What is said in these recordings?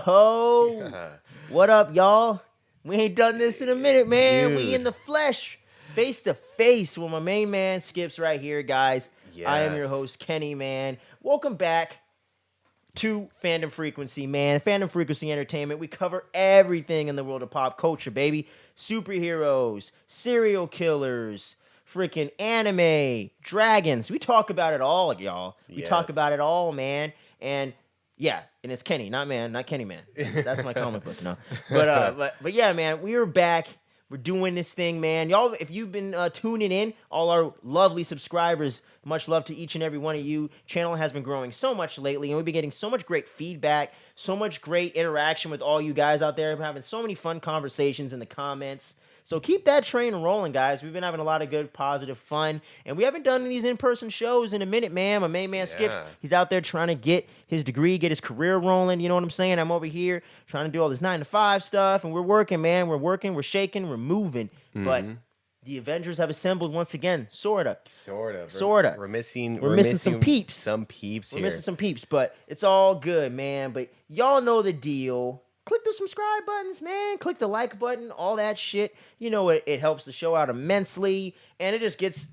Yo, what up, y'all? We ain't done this in a minute, man. Dude. We in the flesh, face to face with my main man, Skips, right here, guys. I am your Yes. host, Kenny, man. Welcome back to Fandom Frequency, man. Fandom Frequency Entertainment. We cover everything in the world of pop culture, baby. Superheroes, serial killers, freaking anime, dragons. We talk about it all, y'all. We talk Yes. about it all, man. And yeah, and it's Kenny, not Kenny Man. That's my comic book, no. But yeah, man, we are back. We're doing this thing, man. Y'all, if you've been tuning in, all our lovely subscribers, much love to each and every one of you. Channel has been growing so much lately, and we've been getting so much great feedback, so much great interaction with all you guys out there. We're having so many fun conversations in the comments. So keep that train rolling, guys. We've been having a lot of good, positive fun. And we haven't done these in-person shows in a minute, man. My main man Skips, Yeah. he's out there trying to get his degree, get his career rolling. You know what I'm saying? I'm over here trying to do all this 9-to-5 stuff. And we're working, man. We're working, we're shaking, we're moving. But the Avengers have assembled once again, sorta. Sorta. We're missing some peeps. Some peeps We're here. missing some peeps, but it's all good, man. But y'all know the deal. Click the subscribe buttons, man. Click the like button, all that shit. You know it helps the show out immensely, and it just gets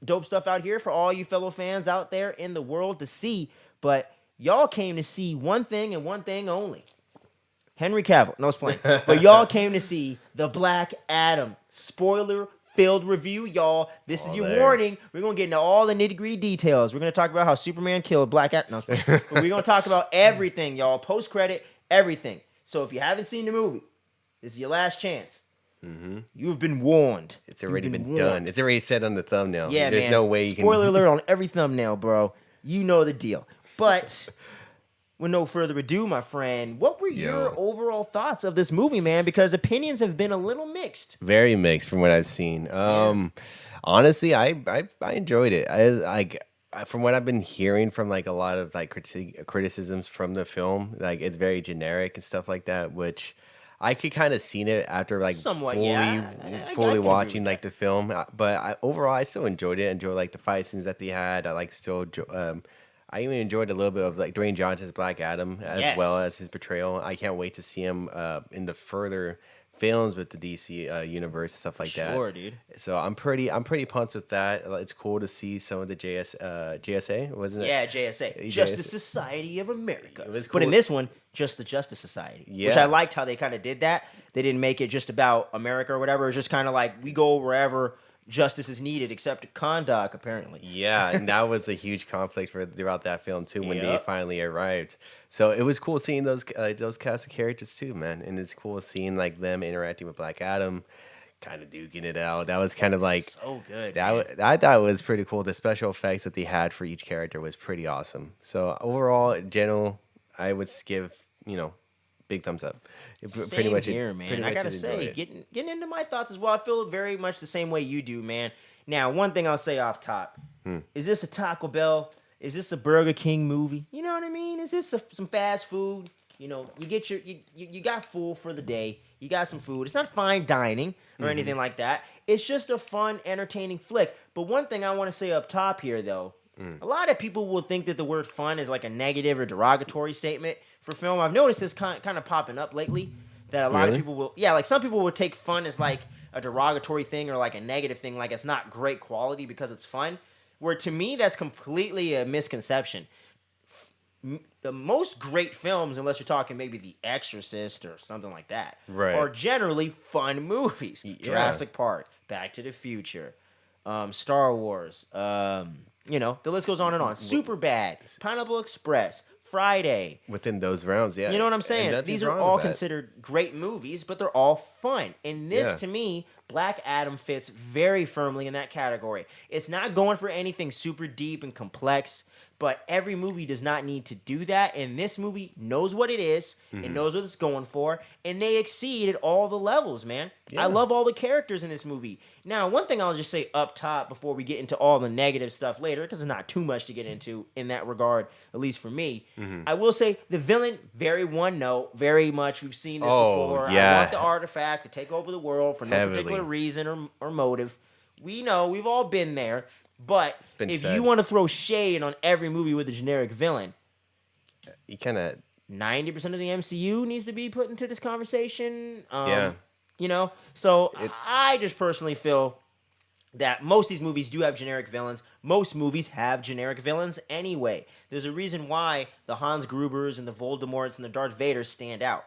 dope stuff out here for all you fellow fans out there in the world to see. But y'all came to see one thing and one thing only. Henry Cavill. No, it's playing. But y'all came to see the Black Adam. Spoiler-filled review, y'all. This is your warning. We're going to get into all the nitty-gritty details. We're going to talk about how Superman killed Black Adam. No, it's playing. But we're going to talk about everything, y'all. Post-credit, everything. So if you haven't seen the movie, this is your last chance. You have been warned. It's already been done. It's already said on the thumbnail. Yeah, There's man. no way you Spoiler can. alert on every thumbnail, bro. You know the deal. But with no further ado, my friend, what were your overall thoughts of this movie, man? Because opinions have been a little mixed. Very mixed from what I've seen. Honestly, I enjoyed it. From what I've been hearing from like a lot of like criticisms from the film, like it's very generic and stuff like that, which I could kind of seen it after like Somewhat, fully yeah. I fully can agree watching with like the film. But overall, I still enjoyed it. Enjoyed like the fight scenes that they had. I even enjoyed a little bit of like Dwayne Johnson's Black Adam as well as his portrayal. I can't wait to see him in the further films with the DC universe and stuff like that. Sure, dude. So I'm pretty pumped with that. It's cool to see some of the JSA, wasn't it? Yeah, JSA. Justice Society of America. It was But in cool. this one, just the Justice Society. Which Yeah. I liked how they kind of did that. They didn't make it just about America or whatever. It was just kind of like, we go wherever justice is needed, except Kahndaq, apparently. Yeah, and that was a huge conflict throughout that film too when they Yep. finally arrived. So it was cool seeing those cast of characters too, man. And it's cool seeing like them interacting with Black Adam, kind of duking it out. That was kind of like So good, I thought it was pretty cool. The special effects that they had for each character was pretty awesome. So overall, in general, I would give big thumbs up. Same here, man. pretty I much gotta enjoyed say, it. getting into my thoughts as well. I feel very much the same way you do, man. Now, one thing I'll say off top: is this a Taco Bell? Is this a Burger King movie? You know what I mean? Is this some fast food? You know, you get you got full for the day. You got some food. It's not fine dining or anything like that. It's just a fun, entertaining flick. But one thing I want to say up top here, though. A lot of people will think that the word fun is like a negative or derogatory statement for film. I've noticed this kind of popping up lately, that a lot of people will, like some people will take fun as like a derogatory thing or like a negative thing, like it's not great quality because it's fun, where to me that's completely a misconception. The most great films, unless you're talking maybe The Exorcist or something like that, Right. are generally fun movies. Yeah. Jurassic Park, Back to the Future, Star Wars, the list goes on and on. Superbad, Pineapple Express, Friday. Within those rounds, yeah. You know what I'm And saying? nothing's These are wrong all with that. considered great movies, but they're all fun. And this, to me, Black Adam fits very firmly in that category. It's not going for anything super deep and complex, but every movie does not need to do that. And this movie knows what it is, it knows what it's going for, and they exceed at all the levels, man. I love all the characters in this movie. Now, one thing I'll just say up top before we get into all the negative stuff later, because there's not too much to get into in that regard, at least for me. I will say the villain, very one note, very much. We've seen this before. Yeah. I want the artifact to take over the world for no particular reason or motive. We know, we've all been there. But been if said. you want to throw shade on every movie with a generic villain, You kind of 90% of the MCU needs to be put into this conversation. Yeah. You know, so I just personally feel that most of these movies do have generic villains. Most movies have generic villains anyway. There's a reason why the Hans Grubers and the Voldemorts and the Darth Vaders stand out.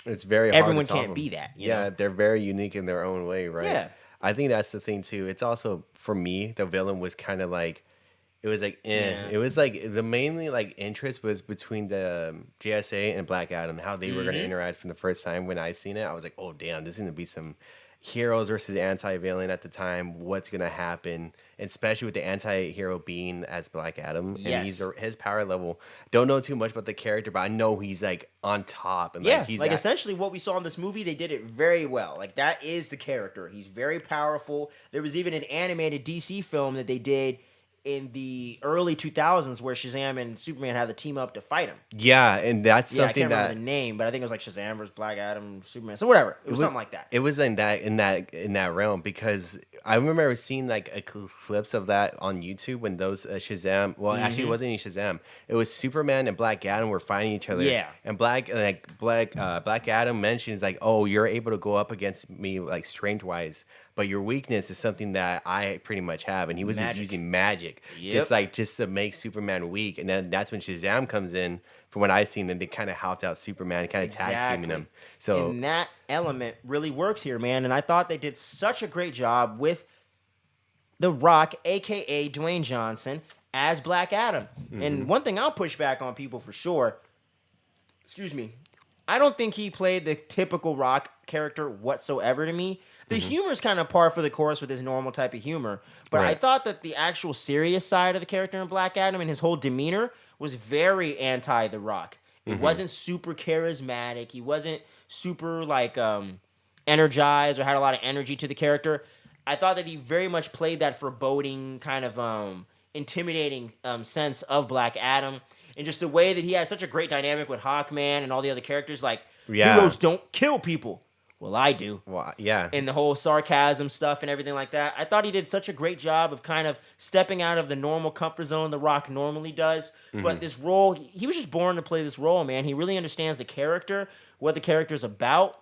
It's very hard Everyone to top can't them. be that. You Yeah, know? they're very unique in their own way, right? Yeah. I think that's the thing too. It's also for me, the villain was kind of like it was like Yeah. It was like the mainly like interest was between the JSA and Black Adam, how they were going to interact from the first time when I seen it. I was like, oh damn, this is going to be some heroes versus anti-villain at the time. What's going to happen? And especially with the anti-hero being as Black Adam, Yes. and his power level. Don't know too much about the character, but I know he's like on top, and Yeah, like he's like essentially what we saw in this movie, they did it very well. Like that is the character. He's very powerful. There was even an animated DC film that they did in the early 2000s where Shazam and Superman had to team up to fight him. Yeah, and that's Yeah, I something can't remember the name, but I think it was like Shazam versus Black Adam, Superman. So whatever, it was something like that. It was in that realm because I remember seeing like a clips of that on YouTube when those Shazam. Well, actually, it wasn't any Shazam. It was Superman and Black Adam were fighting each other. Yeah. And Black Adam mentions like, "Oh, you're able to go up against me like strength wise, but your weakness is something that I pretty much have." And he was just using magic, Yep. just to make Superman weak. And then that's when Shazam comes in. From what I've seen, and they kind of helped out Superman, kind of tag teaming him. So and that element really works here, man. And I thought they did such a great job with The Rock, aka Dwayne Johnson, as Black Adam. And one thing I'll push back on people for sure, excuse me, I don't think he played the typical Rock character whatsoever to me. The humor is kind of par for the course with his normal type of humor. But I Right. thought that the actual serious side of the character in Black Adam and his whole demeanor was very anti The Rock. It wasn't super charismatic. He wasn't super like energized or had a lot of energy to the character. I thought that he very much played that foreboding kind of intimidating sense of Black Adam, and just the way that he had such a great dynamic with Hawkman and all the other characters. Like Yeah. heroes don't kill people. Well, I do. well, yeah. And the whole sarcasm stuff and everything like that. I thought he did such a great job of kind of stepping out of the normal comfort zone The Rock normally does. But this role, he was just born to play this role, man. He really understands the character, what the character's about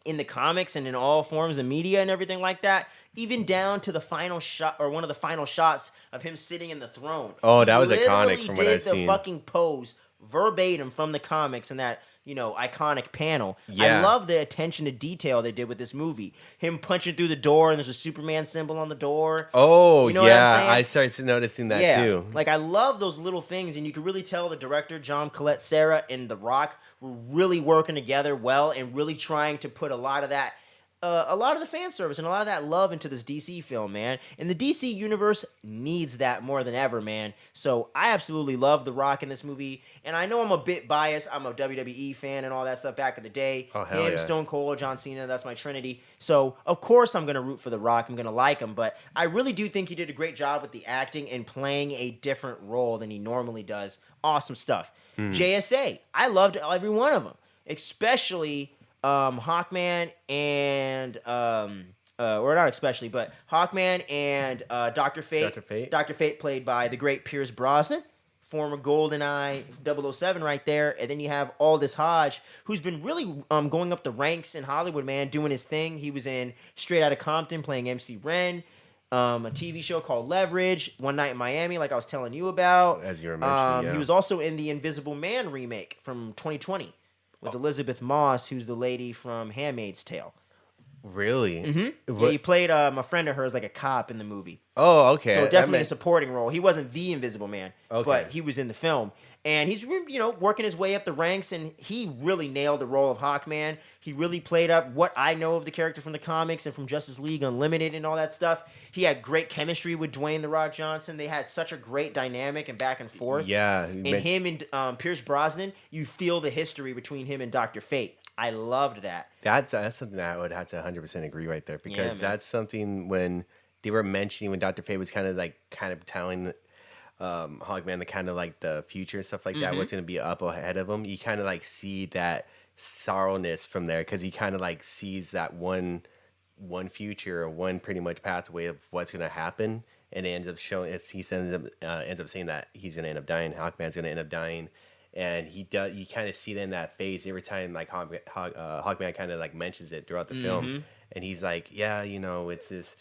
in the comics and in all forms of media and everything like that. Even down to the final shot or one of the final shots of him sitting in the throne. Oh, He that was literally iconic from what did I've the seen. fucking pose verbatim from the comics and that, iconic panel. I Yeah. love the attention to detail they did with this movie. Him punching through the door and there's a Superman symbol on the door. Oh, You know what I'm yeah. saying? I started noticing that too. Like I love those little things, and you can really tell the director John Collette Sarah and The Rock were really working together well and really trying to put a lot of the fan service and a lot of that love into this DC film, man. And the DC universe needs that more than ever, man. So I absolutely love The Rock in this movie, and I know I'm a bit biased. I'm a WWE fan and all that stuff back in the day. Oh, hell Him, yeah. Stone Cold, John Cena, that's my trinity. So of course I'm gonna root for The Rock. I'm gonna like him, but I really do think he did a great job with the acting and playing a different role than he normally does. Awesome stuff. JSA, I loved every one of them, especially Hawkman and or not especially, but Hawkman and Dr. Fate. Dr. Fate. Dr. Fate played by the great Pierce Brosnan, former GoldenEye 007 right there. And then you have Aldous Hodge, who's been really going up the ranks in Hollywood, man, doing his thing. He was in Straight Outta Compton playing MC Ren, a TV show called Leverage, One Night in Miami, like I was telling you about. As you were mentioning, yeah. He was also in the Invisible Man remake from 2020 with Elizabeth Moss, who's the lady from Handmaid's Tale. Really? Mm-hmm. Yeah, he played a friend of hers, like a cop in the movie. Oh, okay. So That definitely a meant- supporting role. He wasn't the Invisible Man, Okay. but he was in the film. And he's, working his way up the ranks, and he really nailed the role of Hawkman. He really played up what I know of the character from the comics and from Justice League Unlimited and all that stuff. He had great chemistry with Dwayne "The Rock" Johnson. They had such a great dynamic and back and forth. Yeah. And him and Pierce Brosnan, you feel the history between him and Dr. Fate. I loved that. That's something that I would have to 100% agree right there, because man. that's something when they were mentioning when Dr. Fate was kind of telling Hawkman the kind of like the future and stuff like that, what's going to be up ahead of him. You kind of like see that sorrowness from there, because he kind of like sees that one future or one pretty much pathway of what's going to happen, and it ends up showing. He ends up saying that he's going to end up dying. Hawkman's going to end up dying. and he does. You kind of see it in that face every time, like Hawkman kind of like mentions it throughout the film, and he's like, yeah, it's just.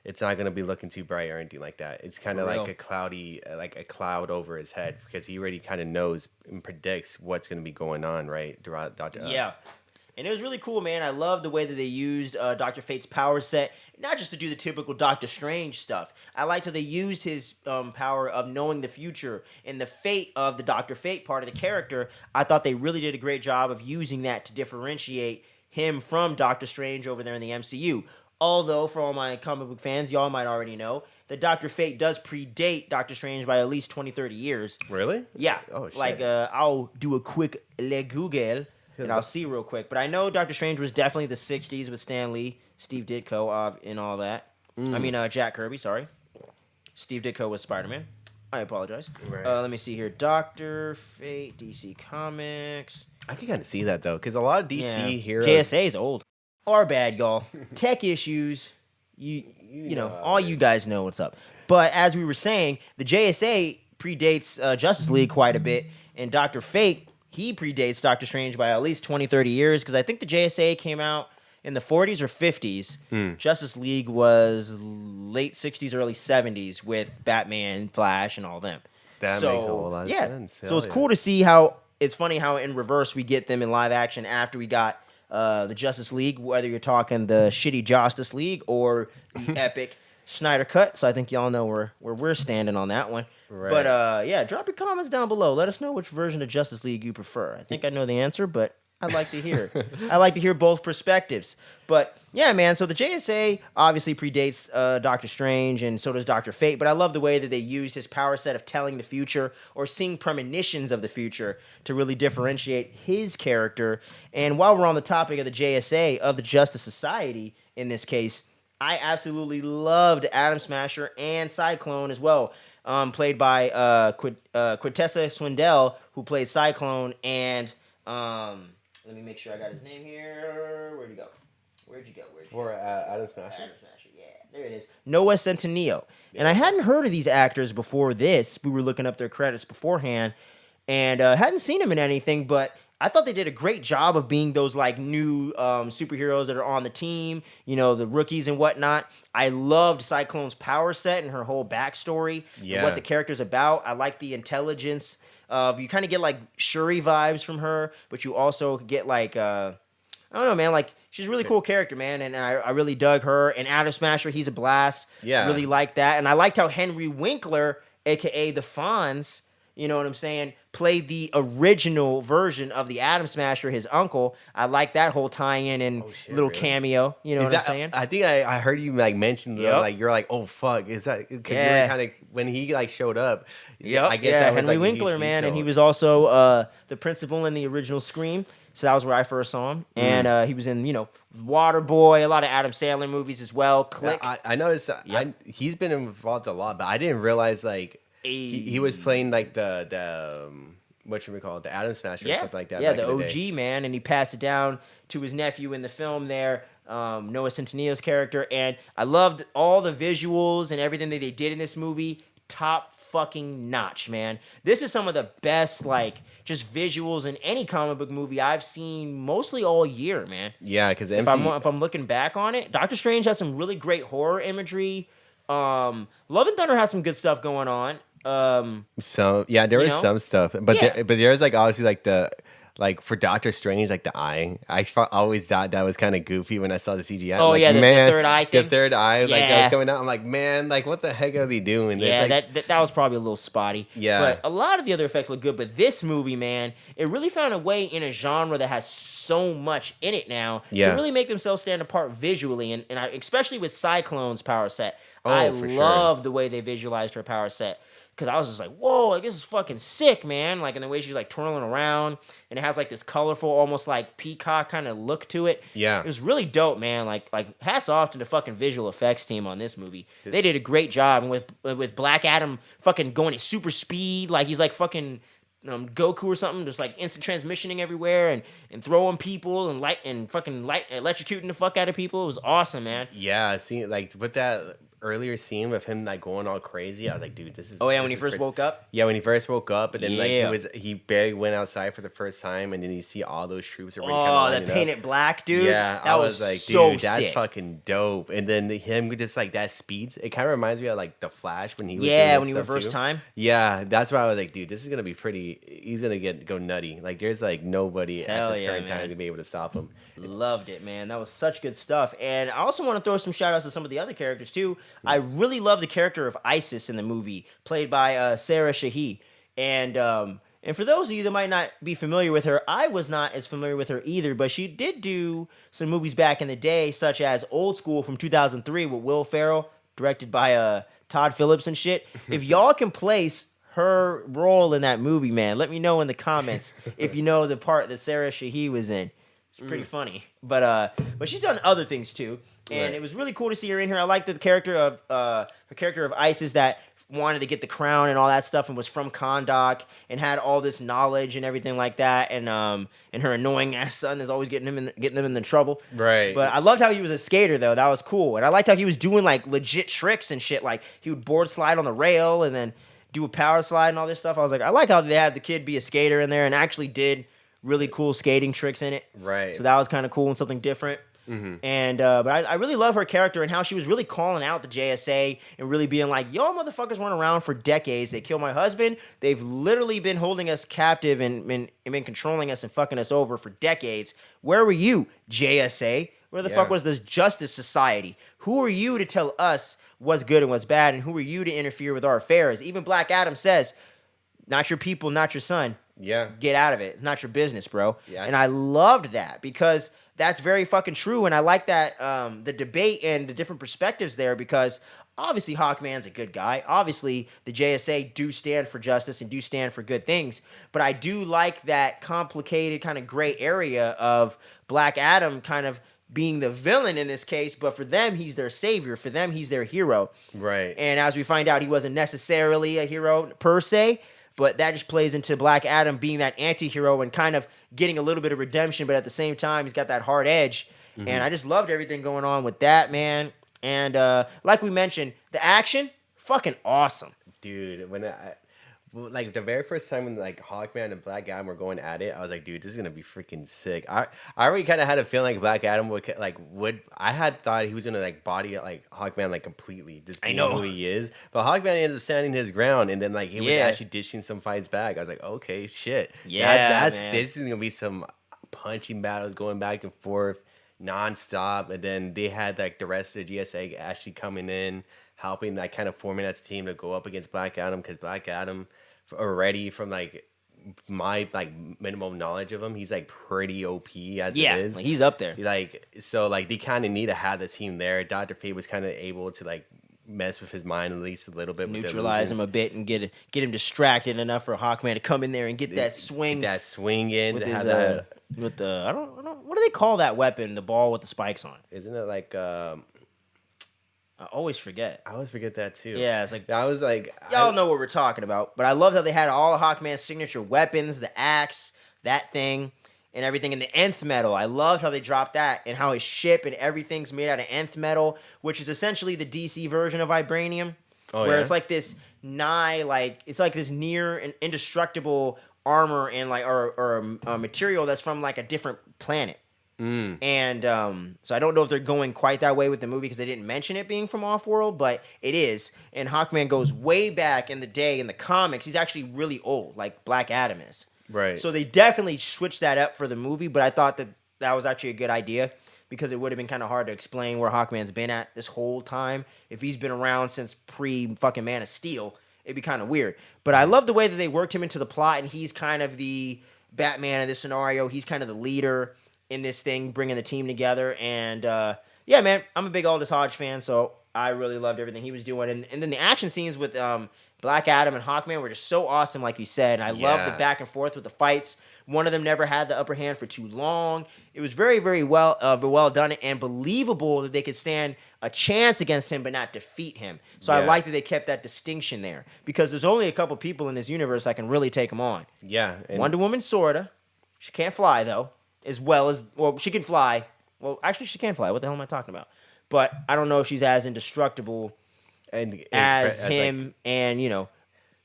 It's not gonna be looking too bright or anything like that. It's kind of like a cloudy, like a cloud over his head because he already kind of knows and predicts what's gonna be going on, right? Throughout yeah. And it was really cool, man. I love the way that they used Dr. Fate's power set, not just to do the typical Doctor Strange stuff. I liked how they used his power of knowing the future and the fate of the Dr. Fate part of the character. I thought they really did a great job of using that to differentiate him from Doctor Strange over there in the MCU. Although, for all my comic book fans, y'all might already know that Dr. Fate does predate Doctor Strange by at least 20, 30 years. Really? Yeah. Oh, shit. Like, I'll do a quick Google, and I'll see real quick. But I know Doctor Strange was definitely the 60s with Stan Lee, Steve Ditko, and all that. I mean, Jack Kirby, sorry. Steve Ditko was Spider-Man. I apologize. Right. Let me see here. Dr. Fate, DC Comics. I can kind of see that, though, because a lot of DC heroes... JSA's old. Our bad, y'all. Tech issues. You know, all you guys know what's up. But as we were saying, the JSA predates Justice League quite a bit, and Dr. Fate, he predates Doctor Strange by at least 20, 30 years, because I think the JSA came out in the 40s or 50s. Justice League was late 60s, early 70s with Batman, Flash, and all them. That makes a whole lot of sense. So it's cool to see how, it's funny how in reverse we get them in live action after we got the Justice League, whether you're talking the shitty Justice League or the epic Snyder Cut. So I think y'all know where we're standing on that one. Right. But yeah, drop your comments down below. Let us know which version of Justice League you prefer. I think I know the answer, but I'd like to hear. I like to hear both perspectives. But yeah, man, so the JSA obviously predates Doctor Strange, and so does Dr. Fate, but I love the way that they used his power set of telling the future or seeing premonitions of the future to really differentiate his character. And while we're on the topic of the JSA, of the Justice Society in this case, I absolutely loved Atom Smasher and Cyclone as well, played by Quintessa Swindell, who played Cyclone, and... let me make sure I got his name here. Where'd you go? For Atom Smasher? Atom Smasher, yeah. There it is. Noah Centineo. And I hadn't heard of these actors before this. We were looking up their credits beforehand. And hadn't seen them in anything, but I thought they did a great job of being those, like, new superheroes that are on the team. You know, the rookies and whatnot. I loved Cyclone's power set and her whole backstory. Yeah. And what the character's about. I like the intelligence. You kind of get like Shuri vibes from her, but you also get like I don't know, man. Like she's a really cool character, man, and I really dug her. And Atom Smasher, he's a blast. Yeah, really liked that, and I liked how Henry Winkler, aka the Fonz, you know what I'm saying, played the original version of the Atom Smasher, his uncle. I like that whole tie-in and little cameo. You know what I'm saying? I think I heard you like mention like you're like, oh fuck, is that because you were kind of when he like showed up. Yeah, I guess that was Henry Winkler, man, and he was also the principal in the original Scream. So that was where I first saw him, and he was in Waterboy, a lot of Adam Sandler movies as well. Click. Yeah, I noticed that he's been involved a lot, but I didn't realize like he was playing like the what should we call it, the Atom Smasher or something like that. Yeah, the OG man, and he passed it down to his nephew in the film there. Noah Centineo's character, and I loved all the visuals and everything that they did in this movie. Top fucking notch, man. This is some of the best, like, just visuals in any comic book movie I've seen mostly all year, man. Yeah, because if I'm looking back on it, Doctor Strange has some really great horror imagery. Love and Thunder has some good stuff going on. So yeah, there is some stuff, but there's like obviously like for Doctor Strange, like the eye, I always thought that was kind of goofy when I saw the CGI. Oh, like, yeah, the third eye thing. The third eye, like that was coming out. I'm like, man, like what the heck are they doing? Yeah, like, that was probably a little spotty. Yeah. But a lot of the other effects look good. But this movie, man, it really found a way in a genre that has so much in it now to really make themselves stand apart visually. And I, especially with Cyclone's power set, I love the way they visualized her power set. Because I was just like, whoa, like this is fucking sick, man. Like, in the way she's like twirling around, and it has like this colorful, almost like peacock kind of look to it. Yeah, it was really dope, man. Like hats off to the fucking visual effects team on this movie. They did a great job. And with Black Adam fucking going at super speed, like he's like fucking Goku or something, just like instant transmissioning everywhere and throwing people and fucking electrocuting the fuck out of people. It was awesome, man. Yeah, see, like with that. earlier scene with him like going all crazy, I was like, dude, this is. Oh yeah, this when he is first woke up. Yeah, when he first woke up, and then Yeah. like he barely went outside for the first time, and then you see all those troops already kind of Oh, lining that painted up. black, dude. Yeah, that I was like, so dude, that's sick. fucking dope. And then him just like that speeds, it kind of reminds me of like the Flash when he was doing Yeah, this when he stuff reversed too. time. Yeah, that's why I was like, dude, this is gonna be pretty. He's gonna go nutty. Like there's like nobody Hell at this yeah, current man. time to be able to stop him. Loved it, man. That was such good stuff. And I also want to throw some shout outs to some of the other characters too. I really love the character of Isis in the movie, played by Sarah Shahi. And for those of you that might not be familiar with her, I was not as familiar with her either, but she did do some movies back in the day, such as Old School from 2003 with Will Ferrell, directed by Todd Phillips and shit. If y'all can place her role in that movie, man, let me know in the comments if you know the part that Sarah Shahi was in. It's pretty funny, but she's done other things too, and Right. it was really cool to see her in here. I like the character of her character of Isis that wanted to get the crown and all that stuff, and was from Kahndaq and had all this knowledge and everything like that. And her annoying ass son is always getting them in the trouble. Right. But I loved how he was a skater though. That was cool, and I liked how he was doing like legit tricks and shit. Like he would board slide on the rail and then do a power slide and all this stuff. I was like, I like how they had the kid be a skater in there and actually did really cool skating tricks in it. Right. So that was kind of cool and something different. Mm-hmm. And but I really love her character and how she was really calling out the JSA and really being like, y'all motherfuckers went around for decades. They killed my husband. They've literally been holding us captive and been controlling us and fucking us over for decades. Where were you, JSA? Where the fuck was this Justice Society? Who are you to tell us what's good and what's bad? And who are you to interfere with our affairs? Even Black Adam says, not your people, not your son. Yeah. Get out of it. It's not your business, bro. Yeah. And I loved that because that's very fucking true. And I like that the debate and the different perspectives there, because obviously Hawkman's a good guy. Obviously the JSA do stand for justice and do stand for good things. But I do like that complicated kind of gray area of Black Adam kind of being the villain in this case, but for them, he's their savior. For them, he's their hero. Right. And as we find out, he wasn't necessarily a hero per se, but that just plays into Black Adam being that anti-hero and kind of getting a little bit of redemption, but at the same time, he's got that hard edge. Mm-hmm. And I just loved everything going on with that, man. And like we mentioned, the action, fucking awesome. Dude, like the very first time when like Hawkman and Black Adam were going at it, I was like, dude, this is gonna be freaking sick. I already kind of had a feeling like Black Adam would I had thought he was gonna like body like Hawkman like completely, just being who he is. But Hawkman ended up standing his ground, and then like he was actually dishing some fights back. I was like, okay, shit, man. This is gonna be some punching battles going back and forth nonstop. And then they had like the rest of the GSA actually coming in, helping like kind of forming that team to go up against Black Adam, because Black Adam already, from like my like minimum knowledge of him, he's like pretty OP as it is. Like, he's up there. Like, so like they kind of need to have the team there. Dr. Fate was kind of able to like mess with his mind at least a little bit, neutralize him a bit and get him distracted enough for Hawkman to come in there and get that swing. That swing in with to his, have that. With the I don't what do they call that weapon? The ball with the spikes on it. Isn't it like I always forget. I always forget that too. Yeah, it's like I was like, y'all know what we're talking about. But I loved how they had all of Hawkman's signature weapons, the axe, that thing, and everything. And the nth metal, I loved how they dropped that, and how his ship and everything's made out of nth metal, which is essentially the DC version of vibranium. Where it's like this it's like this near and indestructible armor and like or a material that's from like a different planet. And so I don't know if they're going quite that way with the movie, because they didn't mention it being from Offworld, but it is. And Hawkman goes way back in the day in the comics. He's actually really old, like Black Adam is. Right. So they definitely switched that up for the movie, but I thought that was actually a good idea, because it would have been kind of hard to explain where Hawkman's been at this whole time. If he's been around since pre-fucking Man of Steel, it'd be kind of weird. But I love the way that they worked him into the plot, and he's kind of the Batman of this scenario. He's kind of the leader in this thing, bringing the team together. And yeah, man, I'm a big Aldous Hodge fan, so I really loved everything he was doing. And then the action scenes with Black Adam and Hawkman were just so awesome, like you said. And I loved the back and forth with the fights. One of them never had the upper hand for too long. It was very, very well done and believable that they could stand a chance against him but not defeat him. So I like that they kept that distinction there, because there's only a couple people in this universe that can really take him on. Yeah. Wonder Woman, sorta. She can't fly, though. Well, she can fly. Well, actually, she can fly. What the hell am I talking about? But I don't know if she's as indestructible and as him like, and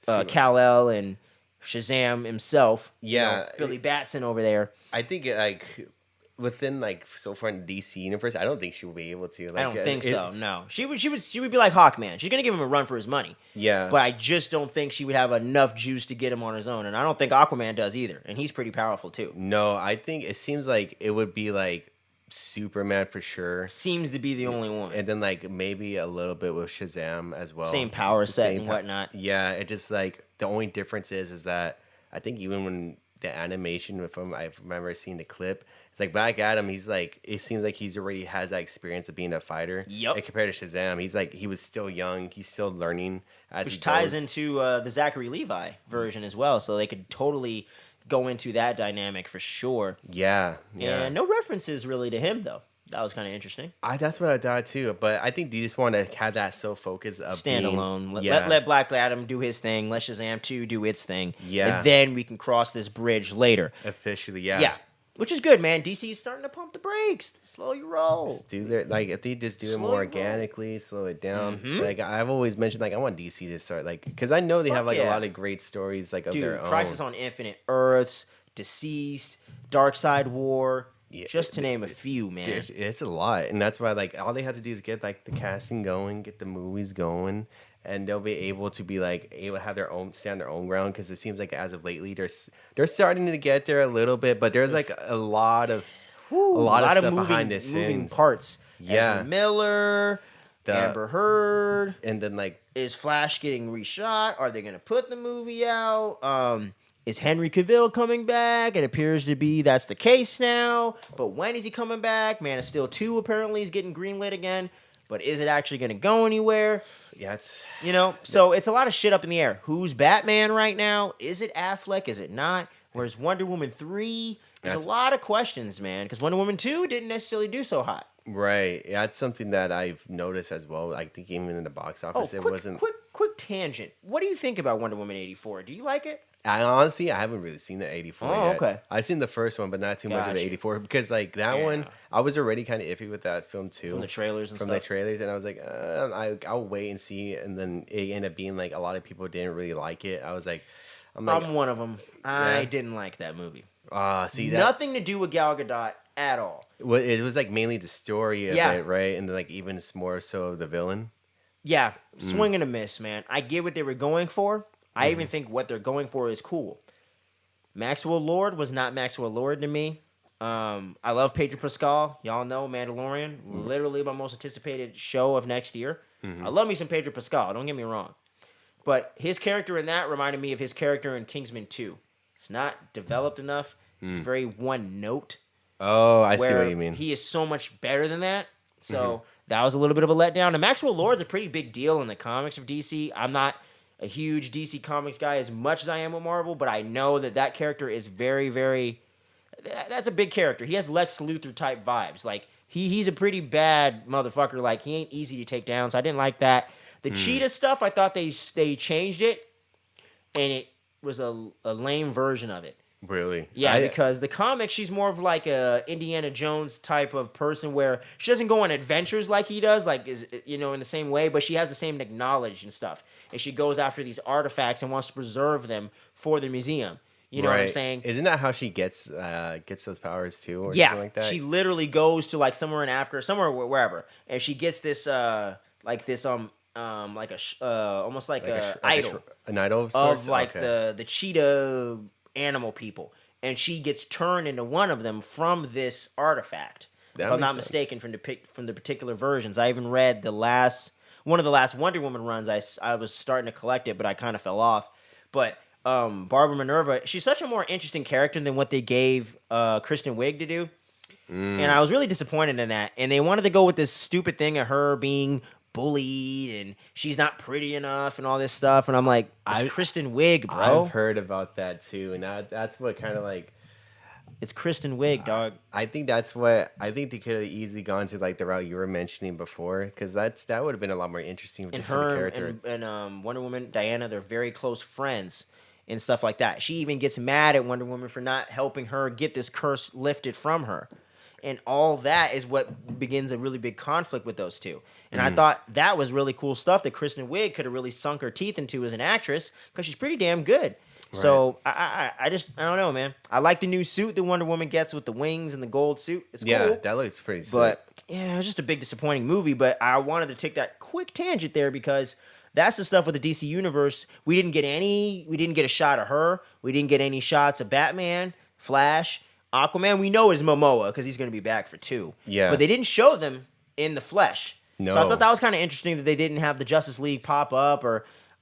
see, Kal-El and Shazam himself. yeah, Billy Batson over there. I think like within like so far in the DC universe, I don't think she will be able to. I Like, don't think so. No, she would be like Hawkman. She's gonna give him a run for his money. Yeah, But I just don't think she would have enough juice to get him on his own, and I don't think Aquaman does either. And he's pretty powerful too. no, I think it seems like it would be like Superman for sure, Seems to be the only one. and then like maybe a little bit with Shazam as well. Same power set and whatnot. Yeah, it just like the only difference is that I think even when the animation, I remember seeing the clip, it's like Black Adam. He's like, it seems like he's already has that experience of being a fighter. Yep. And compared to Shazam, he's like he was still young. He's still learning as Which he ties goes. into the Zachary Levi version as well, so they could totally go into that dynamic for sure. Yeah. And no references really to him though. That was kind of interesting. That's what I thought too. But I think you just want to have that sole focus of Standalone. being, Let Black Adam do his thing. Let Shazam 2 do its thing. Yeah. And then we can cross this bridge later. officially. Yeah. Yeah. Which is good, man. DC is starting to pump the brakes. Slow your roll. Just do their like if they just do it Slow more your roll. organically, slow it down. Mhm. Like I've always mentioned, like I want DC to start like because I know they have like a yeah. lot of great stories like of their Dude, own. Crisis on Infinite Earths, Deceased, Dark Side War, Yeah, just to name a few, man. Dude, it's a lot, and that's why like all they have to do is get like the casting going, get the movies going, and they'll be able to be like able to have their own stand their own ground. Because it seems like as of lately, they're starting to get there a little bit, but there's like a lot of Whew, a lot of stuff moving, behind the moving scenes. parts. Yeah. Ezra Miller, Amber Heard. And then like Is Flash getting reshot? Are they going to put the movie out? Is Henry Cavill coming back? It appears to be that's the case now. But when is he coming back? Man of Steel 2 apparently is getting greenlit again. But is it actually going to go anywhere? yeah, it's So it's a lot of shit up in the air. Who's Batman right now? Is it Affleck? Is it not? Where's Wonder Woman 3? There's a lot of questions, man. Because Wonder Woman 2 didn't necessarily do so hot. right. Yeah, it's something that I've noticed as well. I think even in the box office, it wasn't. Quick tangent. What do you think about Wonder Woman 84? Do you like it? I honestly, I haven't really seen the 84 Oh, yet. okay. I've seen the first one, but not too much of the Gotcha. 84 because like that one, Yeah. I was already kind of iffy with that film too. From the trailers and From stuff. the trailers, and I was like, I'll wait and see. And then it ended up being like a lot of people didn't really like it. I was like, I'm one of them. I Yeah. didn't like that movie. See that Nothing to do with Gal Gadot at all. it was like mainly the story of Yeah. it, right? And then, like even more so of the villain. Yeah, swing and a miss, man. I get what they were going for. I Mm-hmm. even think what they're going for is cool. Maxwell Lord was not Maxwell Lord to me. I love Pedro Pascal. Y'all know Mandalorian. Literally my most anticipated show of next year. I love me some Pedro Pascal. Don't get me wrong. But his character in that reminded me of his character in Kingsman 2. It's not developed enough. It's very one note. Oh, I see Where what you mean. he is so much better than that. So that was a little bit of a letdown. And Maxwell Lord's a pretty big deal in the comics of DC. I'm not a huge DC Comics guy as much as I am with Marvel, but I know that character is very, very... That's a big character. He has Lex Luthor type vibes. Like, he's a pretty bad motherfucker. Like, he ain't easy to take down, so I didn't like that. The Cheetah stuff, I thought they changed it, and it was a lame version of it. Really? Yeah, because the comic, she's more of like a Indiana Jones type of person where she doesn't go on adventures like he does, like in the same way, but she has the same knowledge and stuff, and she goes after these artifacts and wants to preserve them for the museum. You know what I'm saying? Isn't that how she gets those powers too, or Yeah, something like that? she literally goes to like somewhere in Africa, somewhere wherever, and she gets this almost like a idol. An idol of Of sorts? like Okay. the cheetah animal people, and she gets turned into one of them from this artifact. That if I'm makes not sense. mistaken, from the particular versions. I even read one of the last Wonder Woman runs. I was starting to collect it, but I kind of fell off. But Barbara Minerva, she's such a more interesting character than what they gave Kristen Wiig to do. And I was really disappointed in that. And they wanted to go with this stupid thing of her being bullied and she's not pretty enough and all this stuff. And I'm like, it's Kristen Wiig, bro. I've heard about that too, and that's what kind of like. It's Kristen Wiig, dog. I think they could have easily gone to like the route you were mentioning before, because that would have been a lot more interesting with And this kind of her character. and Wonder Woman, Diana, they're very close friends and stuff like that. She even gets mad at Wonder Woman for not helping her get this curse lifted from her. and all that is what begins a really big conflict with those two. And I thought that was really cool stuff that Kristen Wiig could have really sunk her teeth into as an actress because she's pretty damn good. Right. So I don't know, man. I like the new suit that Wonder Woman gets with the wings and the gold suit. It's cool. Yeah, that looks pretty sick. But yeah, it was just a big disappointing movie. But I wanted to take that quick tangent there because that's the stuff with the DC universe. We didn't get a shot of her. We didn't get any shots of Batman, Flash, Aquaman. We know is Momoa because he's going to be back for 2. Yeah. But they didn't show them in the flesh. No. So I thought that was kind of interesting that they didn't have the Justice League pop up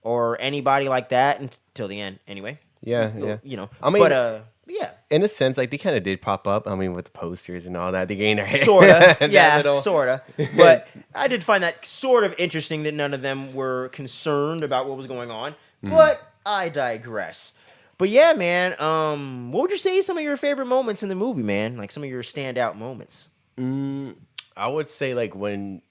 or anybody like that until the end. Anyway. Yeah. You know. I mean, but yeah. In a sense, like they kind of did pop up. I mean, with the posters and all that, they gained their hair. Sorta. Yeah, sorta. But I did find that sort of interesting that none of them were concerned about what was going on. But I digress. But yeah, man, what would you say some of your favorite moments in the movie, man? Like some of your standout moments? I would say like when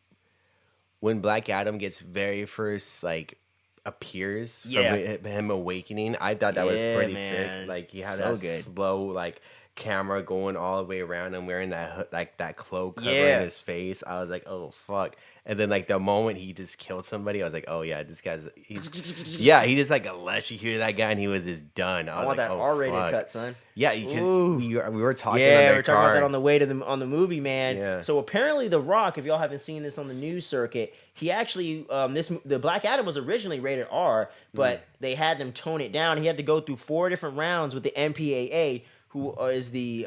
Black Adam gets very first like appears from him awakening, I thought that was pretty sick. Like he had that slow like camera going all the way around and wearing that cloak covering his face. I was like, oh fuck. And then like the moment he just killed somebody, I was like, oh yeah, he just like unless you hear that guy and he was just done. I want like, that R-rated cut, son. Yeah, because we were talking. Yeah, we were talking about that on the way to on the movie, man. Yeah. So apparently, The Rock, if y'all haven't seen this on the news circuit, he actually the Black Adam was originally rated R, but they had them tone it down. He had to go through 4 different rounds with the MPAA, who is the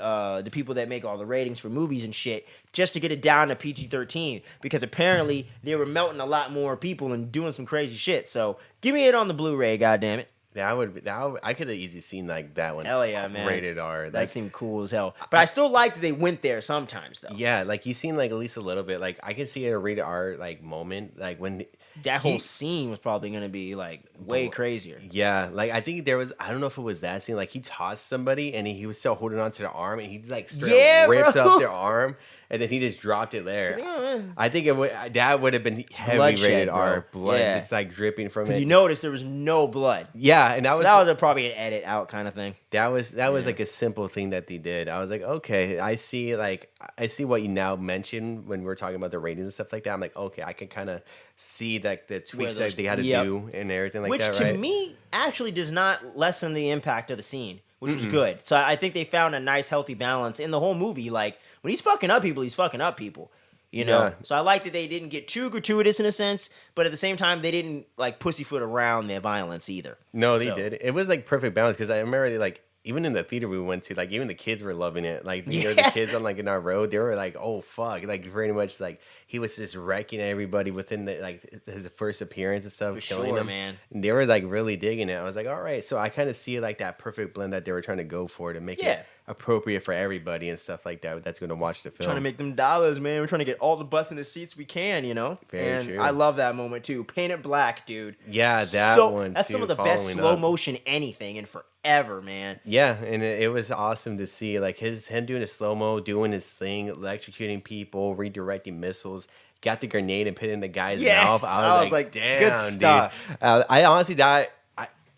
people that make all the ratings for movies and shit, just to get it down to PG-13, because apparently they were melting a lot more people and doing some crazy shit. So give me it on the Blu-ray, goddammit. I could have easily seen like that one. Hell yeah, man. Rated R. That seemed cool as hell. But I still liked that they went there sometimes, though. Yeah, like you seen like at least a little bit. Like I can see a rated R like moment, like when that whole scene was probably gonna be like way crazier. Yeah, like I think there was, I don't know if it was that scene, like he tossed somebody and he was still holding on to the arm and he like straight rips up their arm and then he just dropped it there. I think that would have been heavy bloodshed, rated R. Blood just like dripping from it. You noticed there was no blood. Yeah, and that was probably an edit out kind of thing. That was like a simple thing that they did. I was like, okay, I see what you now mentioned when we were talking about the ratings and stuff like that. I'm like, okay, I can kind of see like the tweaks that they had to do and everything like that. Which to me actually does not lessen the impact of the scene, which was good. So I think they found a nice healthy balance in the whole movie. Like when he's fucking up people, he's fucking up people. You know, yeah. So I like that they didn't get too gratuitous in a sense, but at the same time, they didn't like pussyfoot around their violence either. No, they did. It was like perfect balance because I remember like even in the theater we went to, like even the kids were loving it. Like the kids on like in our road, they were like, "Oh fuck!" Like pretty much like he was just wrecking everybody within the like his first appearance and stuff, killing them. Man. And they were like really digging it. I was like, all right. So I kind of see like that perfect blend that they were trying to go for to make it appropriate for everybody and stuff like that. That's going to watch the film. Trying to make them dollars, man. We're trying to get all the butts in the seats we can, you know. Very true. I love that moment too. Paint it black, dude. Yeah, that one. That's some of the best slow motion anything in forever, man. Yeah, and it was awesome to see like him doing a slow mo, doing his thing, electrocuting people, redirecting missiles. Got the grenade and put it in the guy's mouth. I was like, damn, good stuff. Dude. I honestly thought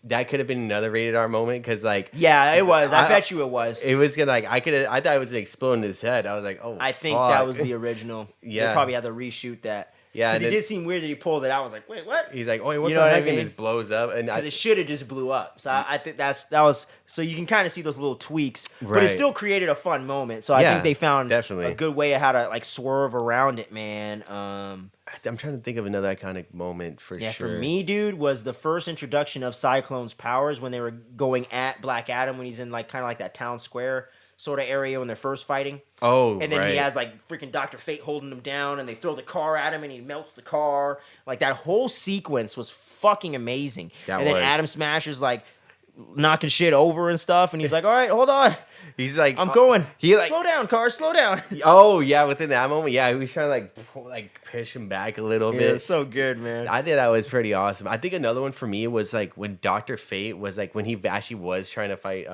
that could have been another rated R moment because like it was. I bet you it was. It was gonna like I thought it was gonna explode in his head. I was like, oh, I think that was the original. They probably had to reshoot that. Yeah, because it did seem weird that he pulled it out. I was like, wait, what? He's like, oh, what the heck? And this blows up, and because it should have just blew up. So I think that was so you can kind of see those little tweaks, but it still created a fun moment. So I think they found a good way of how to like swerve around it, man. I'm trying to think of another iconic moment for sure. Yeah, for me, dude, was the first introduction of Cyclone's powers when they were going at Black Adam when he's in like kind of like that town square sort of area when they're first fighting. Oh, and then he has like freaking Dr. Fate holding him down, and they throw the car at him, and he melts the car. Like that whole sequence was fucking amazing. Then Adam Smasher's like knocking shit over and stuff, and he's like, "All right, hold on." He's like, "I'm going." He like, slow down, car, slow down. Oh yeah, within that moment, he was trying to like push him back a little bit. It's so good, man. I think that was pretty awesome. I think another one for me was like when Dr. Fate was like when he actually was trying to fight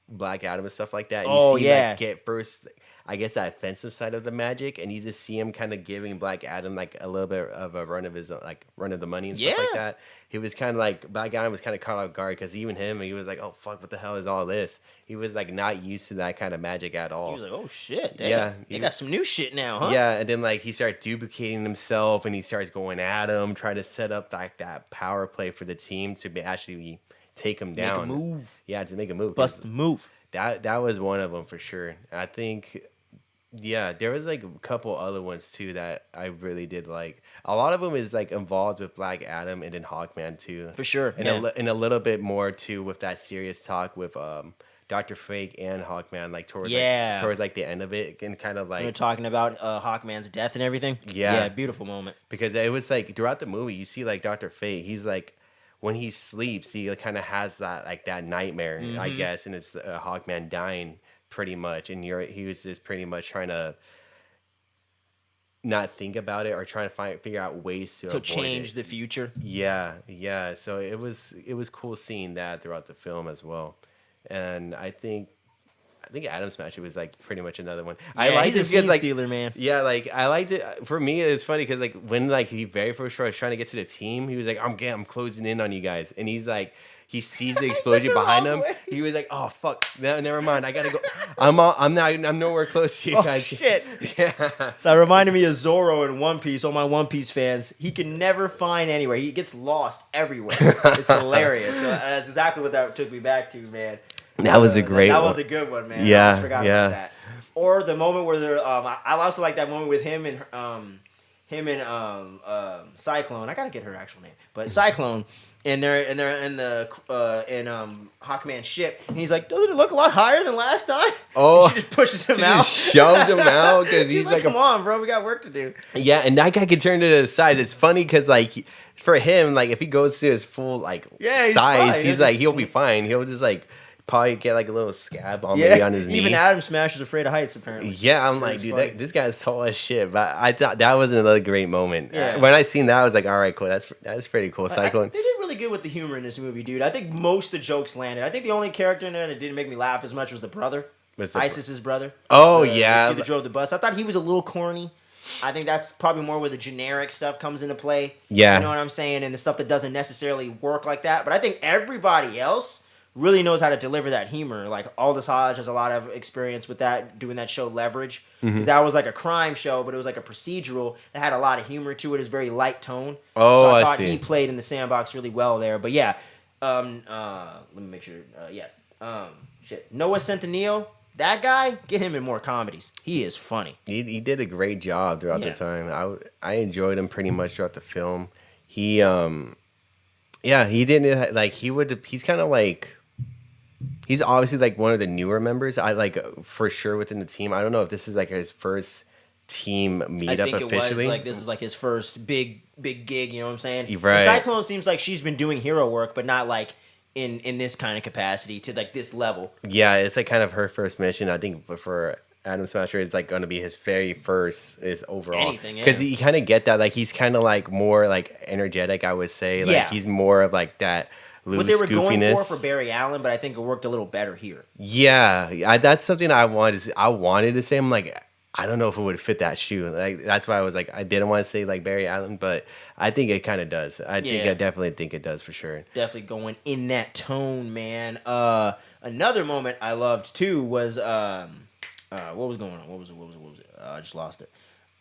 Black Adam and stuff like that. And you see, like, get first. I guess, that offensive side of the magic, and you just see him kind of giving Black Adam like a little bit of a run of his run of the money and stuff like that. He was kind of like Black Adam was kind of caught off guard because even him, he was like, "Oh fuck, what the hell is all this?" He was like not used to that kind of magic at all. He was like, "Oh shit, they got some new shit now, huh?" Yeah, and then like he started duplicating himself, and he starts going at him, trying to set up like that power play for the team to actually take him down. Make a move. Yeah, to make a move. Bust the move. That was one of them for sure. I think. Yeah, there was like a couple other ones too that I really did like. A lot of them is like involved with Black Adam and then Hawkman too. For sure. And and a little bit more too with that serious talk with Dr. Fake and Hawkman, like towards like the end of it, and kind of like we're talking about Hawkman's death and everything. Yeah, beautiful moment. Because it was like throughout the movie, you see like Dr. Fate. He's like when he sleeps, he kind of has that nightmare, I guess, and it's Hawkman dying pretty much, and he was just pretty much trying to not think about it or trying to figure out ways to change the future. Yeah. So it was cool seeing that throughout the film as well. And I think Atom Smasher was like pretty much another one. Yeah, I liked it because like stealer, man. Yeah, like I liked it. For me, it was funny because like when like he very first was trying to get to the team, he was like, I'm closing in on you guys, and he's like. He sees the explosion behind him. He was like, "Oh fuck, no, never mind. I gotta go. I'm nowhere close to you guys." Shit. Yeah. That reminded me of Zorro in One Piece. All my One Piece fans, he can never find anywhere. He gets lost everywhere. It's hilarious. So that's exactly what that took me back to, man. That was a great. That was a good one, man. Yeah. I just forgot about that. Or the moment where they're. I also like that moment with him and Cyclone. I gotta get her actual name, but Cyclone. And they're in the Hawkman's ship, and he's like, "Doesn't it look a lot higher than last time?" Oh, and she just pushes him out, shoved him out because he's like, "Come on, bro, we got work to do." Yeah, and that guy can turn to the size. It's funny because like for him, like if he goes to his full size, he'll be fine. He'll just like probably get like a little scab maybe on his knee. Even Atom Smasher's afraid of heights, apparently. Yeah, I'm like, dude, this guy's tall as shit. But I thought that was another great moment. Yeah. When I seen that, I was like, all right, cool. That's pretty cool. Cyclone. They did really good with the humor in this movie, dude. I think most of the jokes landed. I think the only character in there that didn't make me laugh as much was the brother. Isis's brother. Oh, yeah. The dude that drove the bus. I thought he was a little corny. I think that's probably more where the generic stuff comes into play. Yeah. You know what I'm saying? And the stuff that doesn't necessarily work like that. But I think everybody else really knows how to deliver that humor. Like Aldous Hodge has a lot of experience with that, doing that show Leverage. Because that was like a crime show, but it was like a procedural that had a lot of humor to it. It was very light tone. Oh, so I thought see. he played in the sandbox really well there. But yeah, let me make sure. Noah Centineo, that guy, get him in more comedies. He is funny. He did a great job throughout the time. I enjoyed him pretty much throughout the film. He didn't like he's kind of like. He's obviously like one of the newer members. I like for sure within the team. I don't know if this is like his first team meetup I think officially. it was like this is like his first big gig. You know what I'm saying? Right. Cyclone seems like she's been doing hero work, but not like in this kind of capacity to like this level. Yeah, it's like kind of her first mission. I think for Atom Smasher, it's like going to be his very first is overall. Anything, because you kind of get that like he's kind of like more like energetic. I would say like he's more of like that. What they were going for Barry Allen, but I think it worked a little better here. Yeah, that's something I wanted to say. I'm like, I don't know if it would fit that shoe. Like that's why I was like, I didn't want to say like Barry Allen, but I think it kind of does. I definitely think it does for sure. Definitely going in that tone, man. Another moment I loved too was what was going on? What was it? I just lost it.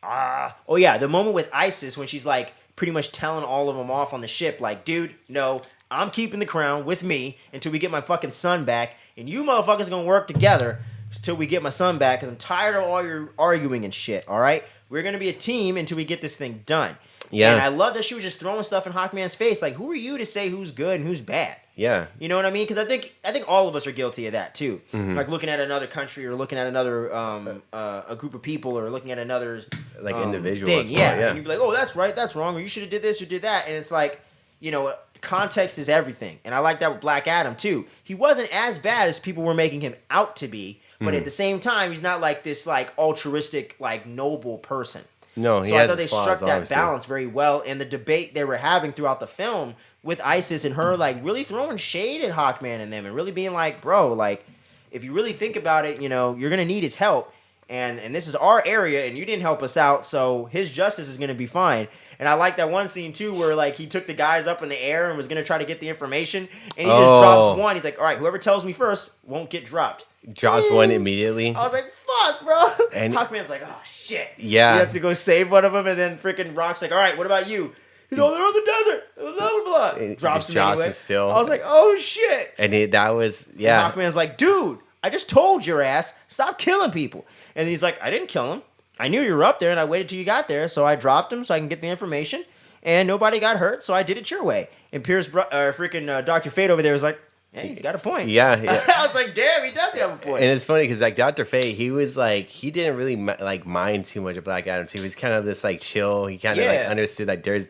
Oh yeah, the moment with Isis when she's like pretty much telling all of them off on the ship, like, dude, no. I'm keeping the crown with me until we get my fucking son back, and you motherfuckers gonna work together until we get my son back, because I'm tired of all your arguing and shit, all right? We're gonna be a team until we get this thing done. Yeah. And I love that she was just throwing stuff in Hawkman's face, like, who are you to say who's good and who's bad? Yeah. You know what I mean? Because I think all of us are guilty of that, too. Mm-hmm. Like, looking at another country or looking at another, a group of people or looking at another... Like, individual. Thing. Yeah. And you'd be like, oh, that's right, that's wrong, or you should have did this or did that. And it's like, you know... Context is everything, and I like that with Black Adam too. He wasn't as bad as people were making him out to be, but at the same time, he's not like this like altruistic, like noble person. No, so I thought they struck that balance very well, and the debate they were having throughout the film with Isis and her like really throwing shade at Hawkman and them, and really being like, bro, like if you really think about it, you know, you're gonna need his help. and this is our area, and you didn't help us out, so his justice is gonna be fine. And I like that one scene too, where like he took the guys up in the air and was gonna try to get the information, and he just drops one. He's like, "All right, whoever tells me first won't get dropped." Drops one immediately. I was like, "Fuck, bro!" And Hawkman's like, "Oh shit." Yeah. He has to go save one of them, and then freaking Rock's like, "All right, what about you?" He's all, "They're on the desert." Blah blah blah. Drops him anyway. Still. I was like, "Oh shit!" And that was yeah. And Hawkman's like, "Dude, I just told your ass stop killing people." And he's like, "I didn't kill him. I knew you were up there, and I waited till you got there, so I dropped him so I can get the information, and nobody got hurt, so I did it your way." And freaking Dr. Fate over there was like, "Hey, he's got a point." Yeah. I was like, "Damn, he does have a point." And it's funny because like Dr. Fate, he was like he didn't really like mind too much of Black Adam too. He was kind of this like chill. He kind of like understood like there's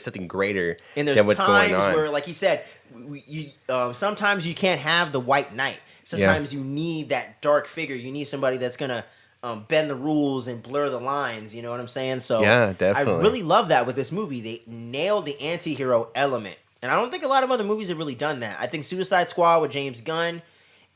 something greater and there's than what's going on. Where, like he said, sometimes you can't have the White Knight. Sometimes you need that dark figure. You need somebody that's gonna bend the rules and blur the lines. You know what I'm saying? So yeah, definitely. I really love that with this movie. They nailed the anti-hero element. And I don't think a lot of other movies have really done that. I think Suicide Squad with James Gunn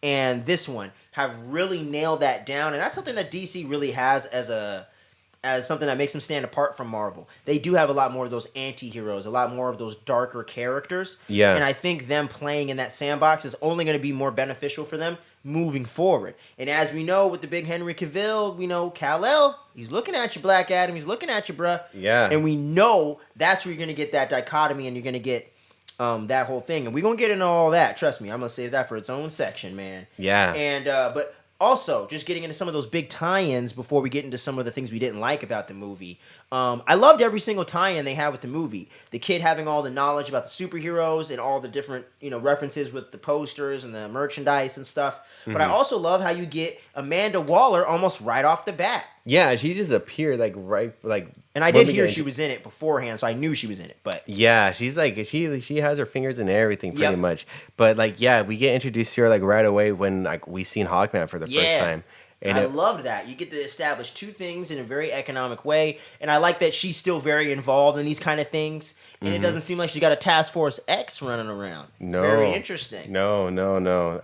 and this one have really nailed that down. And that's something that DC really has as something that makes them stand apart from Marvel. They do have a lot more of those anti-heroes, a lot more of those darker characters. Yeah. And I think them playing in that sandbox is only going to be more beneficial for them moving forward. And as we know with the big Henry Cavill, we know Kal-El, he's looking at you, Black Adam, he's looking at you, bruh. Yeah. And we know that's where you're going to get that dichotomy and you're going to get that whole thing. And we're going to get into all that. Trust me, I'm going to save that for its own section, man. Yeah. And, but also, just getting into some of those big tie-ins before we get into some of the things we didn't like about the movie. I loved every single tie-in they had with the movie. The kid having all the knowledge about the superheroes and all the different, references with the posters and the merchandise and stuff. But I also love how you get Amanda Waller almost right off the bat. Yeah, she just appeared like. And I did hear she was in it beforehand, so I knew she was in it. But yeah, she's like she has her fingers in everything pretty much. But like we get introduced to her like right away when like we seen Hawkman for the first time. And I loved that. You get to establish two things in a very economic way, and I like that she's still very involved in these kind of things. And it doesn't seem like she got a Task Force X running around. No, very interesting. No.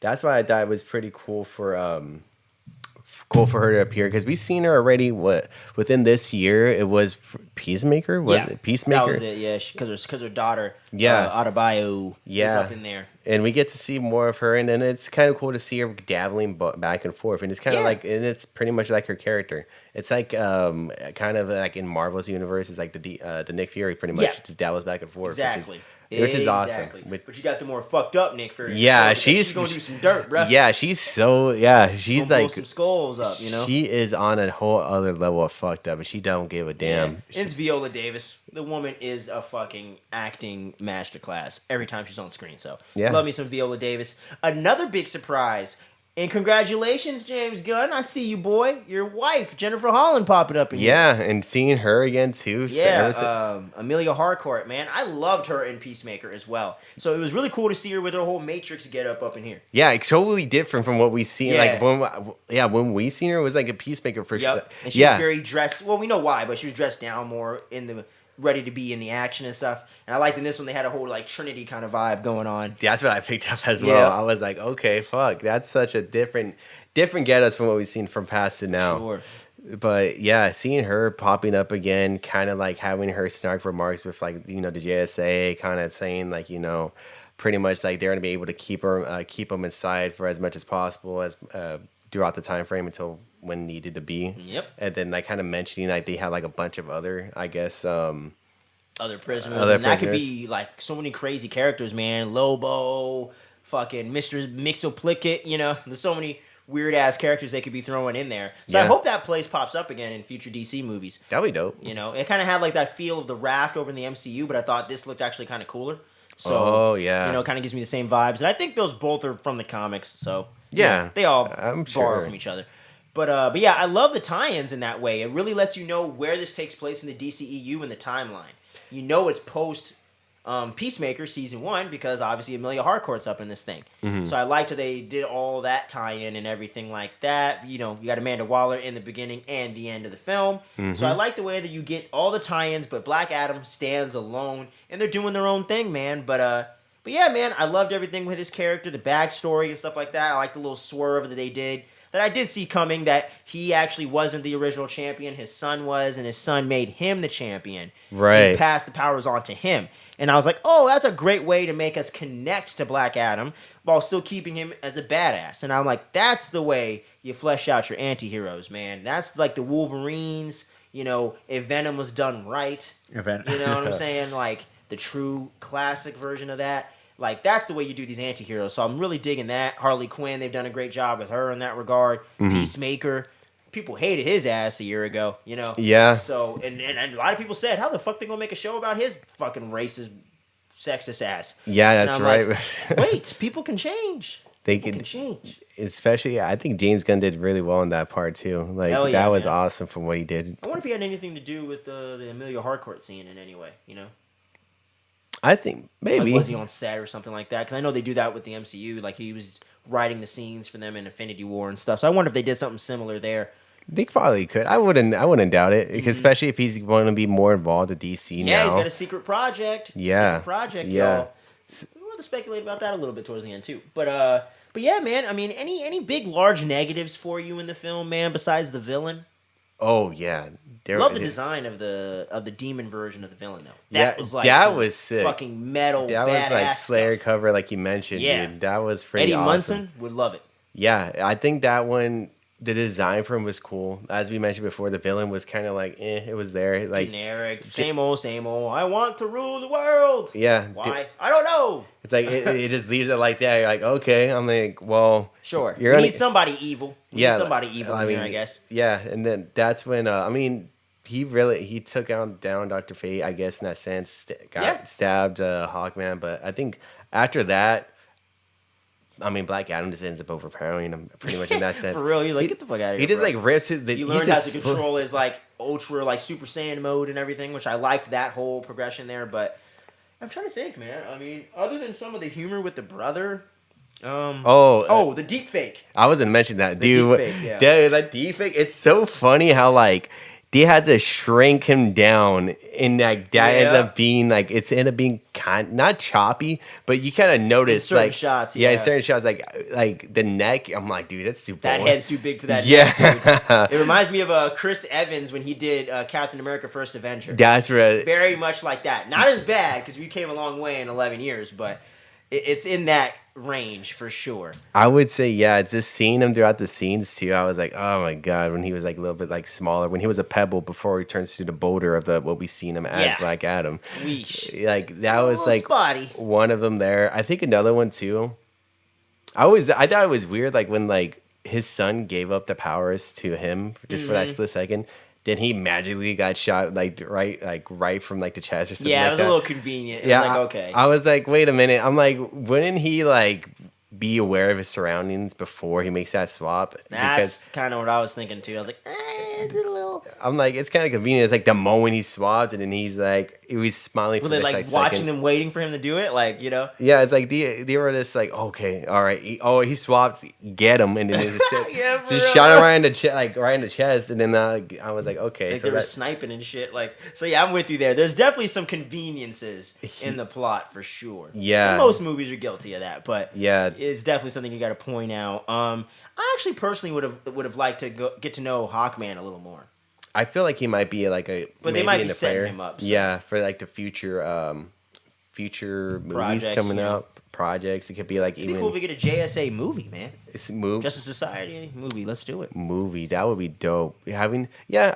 That's why I thought it was pretty cool for her to appear because we've seen her already. Within this year, it was Peacemaker. Was it Peacemaker? That was it. Yeah, because her daughter, Adebayo, is up in there, and we get to see more of her, and then it's kind of cool to see her dabbling back and forth, and it's kind of like, and it's pretty much like her character. It's like kind of like in Marvel's universe, it's like the Nick Fury pretty much just dabbles back and forth, which is awesome. But you got the more fucked up Nick Fury. Yeah, she's gonna do some dirt, bro. Yeah, she's like blow some skulls up, She is on a whole other level of fucked up, and she don't give a damn. Yeah. It's Viola Davis. The woman is a fucking acting masterclass every time she's on screen. So love me some Viola Davis. Another big surprise. And congratulations, James Gunn. I see you, boy. Your wife, Jennifer Holland, popping up in here. Yeah, and seeing her again, too. Yeah, Amelia Harcourt, man. I loved her in Peacemaker as well. So it was really cool to see her with her whole Matrix get-up up in here. Yeah, it's totally different from what we seen. Yeah. Like, when we seen her, it was like a Peacemaker for sure. And she was very dressed. Well, we know why, but she was dressed down more ready to be in the action and stuff. And I liked in this one they had a whole like Trinity kind of vibe going on. Yeah, that's what I picked up as well. I was like, okay, fuck, that's such a different get-ups from what we've seen from past to now. Sure. But yeah, seeing her popping up again, kind of like having her snark remarks with like the JSA, kind of saying like pretty much like they're gonna be able to keep them inside for as much as possible as throughout the time frame until when needed to be. Yep. And then like kind of mentioning like they had like a bunch of other, I guess, other prisoners. And that could be like so many crazy characters, man. Lobo, fucking Mr. Mixoplicket, there's so many weird ass characters they could be throwing in there. So I hope that place pops up again in future DC movies. That'd be dope. It kind of had like that feel of the Raft over in the MCU, but I thought this looked actually kind of cooler. So, it kind of gives me the same vibes. And I think those both are from the comics, so they all borrow from each other. But yeah, I love the tie-ins in that way. It really lets you know where this takes place in the DCEU and the timeline. It's post Peacemaker season 1 because obviously Amelia Harcourt's up in this thing. Mm-hmm. So I liked how they did all that tie-in and everything like that. You got Amanda Waller in the beginning and the end of the film. Mm-hmm. So I like the way that you get all the tie-ins, but Black Adam stands alone and they're doing their own thing, man. But yeah, man, I loved everything with his character, the backstory and stuff like that. I like the little swerve that they did. that I did see coming, that he actually wasn't the original champion. His son was, and his son made him the champion. Right. And passed the powers on to him. And I was like, oh, that's a great way to make us connect to Black Adam while still keeping him as a badass. And I'm like, that's the way you flesh out your anti-heroes, man. That's like the Wolverines, you know, if Venom was done right. You know what I'm saying? Like the true classic version of that. Like, that's the way you do these anti-heroes. So I'm really digging that. Harley Quinn, they've done a great job with her in that regard. Peacemaker. People hated his ass a year ago, you know? Yeah. So, and a lot of people said, how the fuck they gonna make a show about his fucking racist, sexist ass? Yeah, that's right. Like, wait, people can change. People can change. Especially, I think James Gunn did really well in that part, too. Like, that was awesome from what he did. I wonder if he had anything to do with the Amelia Harcourt scene in any way, you know? I think maybe. Like, was he on set or something like that? Because I know they do that with the MCU. Like, he was writing the scenes for them in Infinity War and stuff. So I wonder if they did something similar there. They probably could. I wouldn't doubt it, because especially if he's going to be more involved with DC now. Yeah, he's got a secret project. Yeah, secret project, y'all. We want to speculate about that a little bit towards the end too. But yeah, man. I mean, any big large negatives for you in the film, man? Besides the villain. Oh yeah, love the design of the demon version of the villain though. That was like that was sick. Fucking metal. That was like Slayer stuff. Cover, like you mentioned. Yeah, dude. That was pretty Eddie awesome. Munson would love it. Yeah, I think that one. The design for him was cool. As we mentioned before, the villain was kind of like, it was there. Like generic, same old. I want to rule the world. Yeah. Why? I don't know. It's like, it just leaves it like that. You're like, okay. I'm like, well. Sure. We need somebody evil. We need somebody evil I guess. Yeah, and then that's when, he took down Dr. Fate, I guess, in that sense. Stabbed Hawkman. But I think after that, Black Adam just ends up overpowering him pretty much in that sense. For real, you're like, get the fuck out of here. He just like rips his. He learned how to control his like ultra like Super Saiyan mode and everything, which I liked that whole progression there. But I'm trying to think, man. I mean, other than some of the humor with the brother. The deep fake. I was gonna mention that, dude. Deep fake, yeah. Dude, that deep fake. It's so funny how like they had to shrink him down, and like that ended up being like not choppy, but you kind of notice certain like shots. In certain shots, like the neck. I'm like, dude, that's too. That head's too big for that. Neck, it reminds me of Chris Evans when he did Captain America: First Avenger. That's right. Very much like that. Not as bad because we came a long way in 11 years, but it's in that range for sure. I would say, yeah, it's just seeing him throughout the scenes too. I was like, oh my god, when he was like a little bit like smaller, when he was a pebble before he turns to the boulder of what we seen him as Black Adam. Weesh. Like that was like spotty. One of them there. I think another one too. I thought it was weird, like when like his son gave up the powers to him just for that split second. Then he magically got shot right from like the chest or something. Yeah, like it was that. a little convenient. Yeah, like, okay. I was like, wait a minute. I'm like, wouldn't he like be aware of his surroundings before he makes that swap? That's kind of what I was thinking too. I was like, is it a little? I'm like, it's kind of convenient. It's like the moment he swapped, and then he's like, he was smiling. Were they like watching him, waiting for him to do it? Like, you know? Yeah, it's like they were just like, okay, all right. He swapped, get him, and then they just shot him right in the chest, and then I was like, okay, like so they were sniping and shit. Like, so yeah, I'm with you there. There's definitely some conveniences in the plot for sure. Yeah, and most movies are guilty of that, but yeah, it's definitely something you got to point out. I actually personally would have liked to get to know Hawkman a little more. I feel like he might be like but they might be setting him up. So. Yeah, for like the future movies coming out, projects. It could be like It'd be cool if we get a JSA movie, man. It's Justice Society movie. Let's do it. Movie, that would be dope. I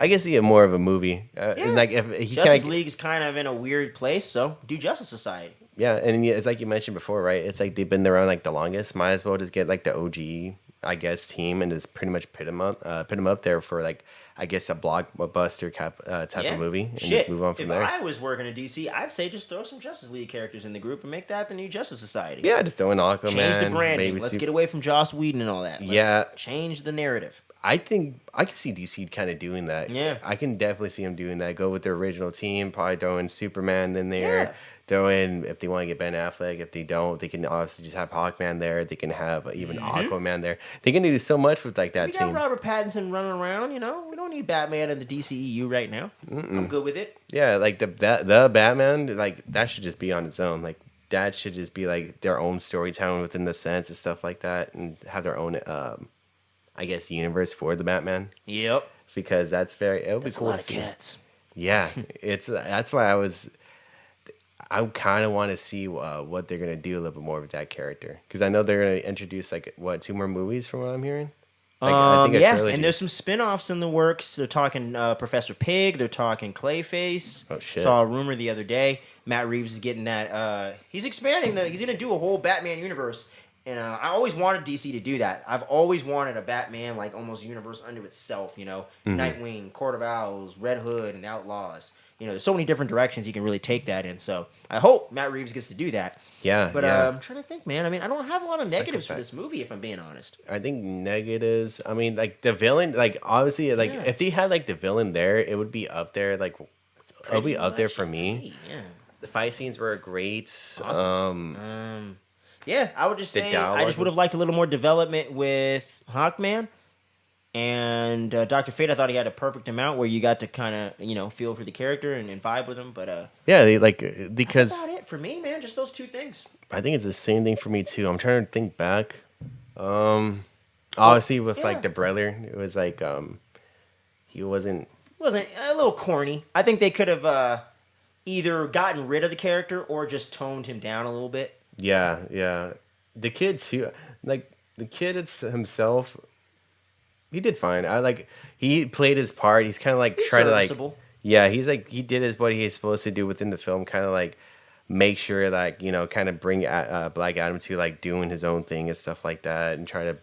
guess he get more of a movie. Like if he Justice League is kind of in a weird place, so do Justice Society. Yeah, and it's like you mentioned before, right? It's like they've been around like the longest. Might as well just get like the OG, I guess, team and just pretty much put them up there for like, I guess, a blockbuster type of movie and just move on from there. If I was working at DC, I'd say just throw some Justice League characters in the group and make that the new Justice Society. Yeah, just throw in Aquaman. Change the branding. Let's get away from Joss Whedon and all that. Let's change the narrative. I think I can see DC kind of doing that. Yeah. I can definitely see them doing that. Go with their original team, probably throw in Superman in there. Yeah. Throw in, if they want to get Ben Affleck. If they don't, they can obviously just have Hawkman there. They can have even Aquaman there. They can do so much with like that team. We got Robert Pattinson running around, you know. We don't need Batman in the DCEU right now. I'm good with it. Yeah, like the Batman, like that should just be on its own. Like that should just be like their own storytelling within the sense and stuff like that, and have their own I guess, universe for the Batman. Yep. Because that's it'll be cool a lot to of see. cats. Yeah, that's why I kind of want to see what they're gonna do a little bit more with that character, because I know they're gonna introduce like what 2 more movies from what I'm hearing. Like I think a Yeah, trilogy. and there's some spin-offs in the works. They're talking Professor Pig. They're talking Clayface. Oh, shit. Saw a rumor the other day. Matt Reeves is getting that. He's expanding He's gonna do a whole Batman universe, and I always wanted DC to do that. I've always wanted a Batman like almost universe unto itself. You know, Nightwing, Court of Owls, Red Hood, and Outlaws. You know, there's so many different directions you can really take that in. So I hope Matt Reeves gets to do that. Yeah, But yeah. I'm trying to think, man. I mean, I don't have a lot of negatives for this movie, if I'm being honest. I think negatives. I mean, like the villain. Like obviously, like if they had like the villain there, it would be up there. Like it'll be up there for me. Yeah. The fight scenes were great. Awesome. Yeah, I would just The say I dialogue just would have was- liked a little more development with Hawkman. And Dr. Fate, I thought he had a perfect amount where you got to kind of, feel for the character and vibe with him. But Yeah, they like because that's about it for me, man. Just those two things. I think it's the same thing for me too. I'm trying to think back. Obviously with yeah. like the brother, it was like he wasn't. Wasn't a little corny. I think they could have either gotten rid of the character or just toned him down a little bit. Yeah, yeah. The kid too, like the kid himself, he did fine. He played his part. He's kind of like He's trying to serviceable. yeah. He's like he did what he's supposed to do within the film. Kind of like make sure like kind of bring Black Adam to like doing his own thing and stuff like that, and try to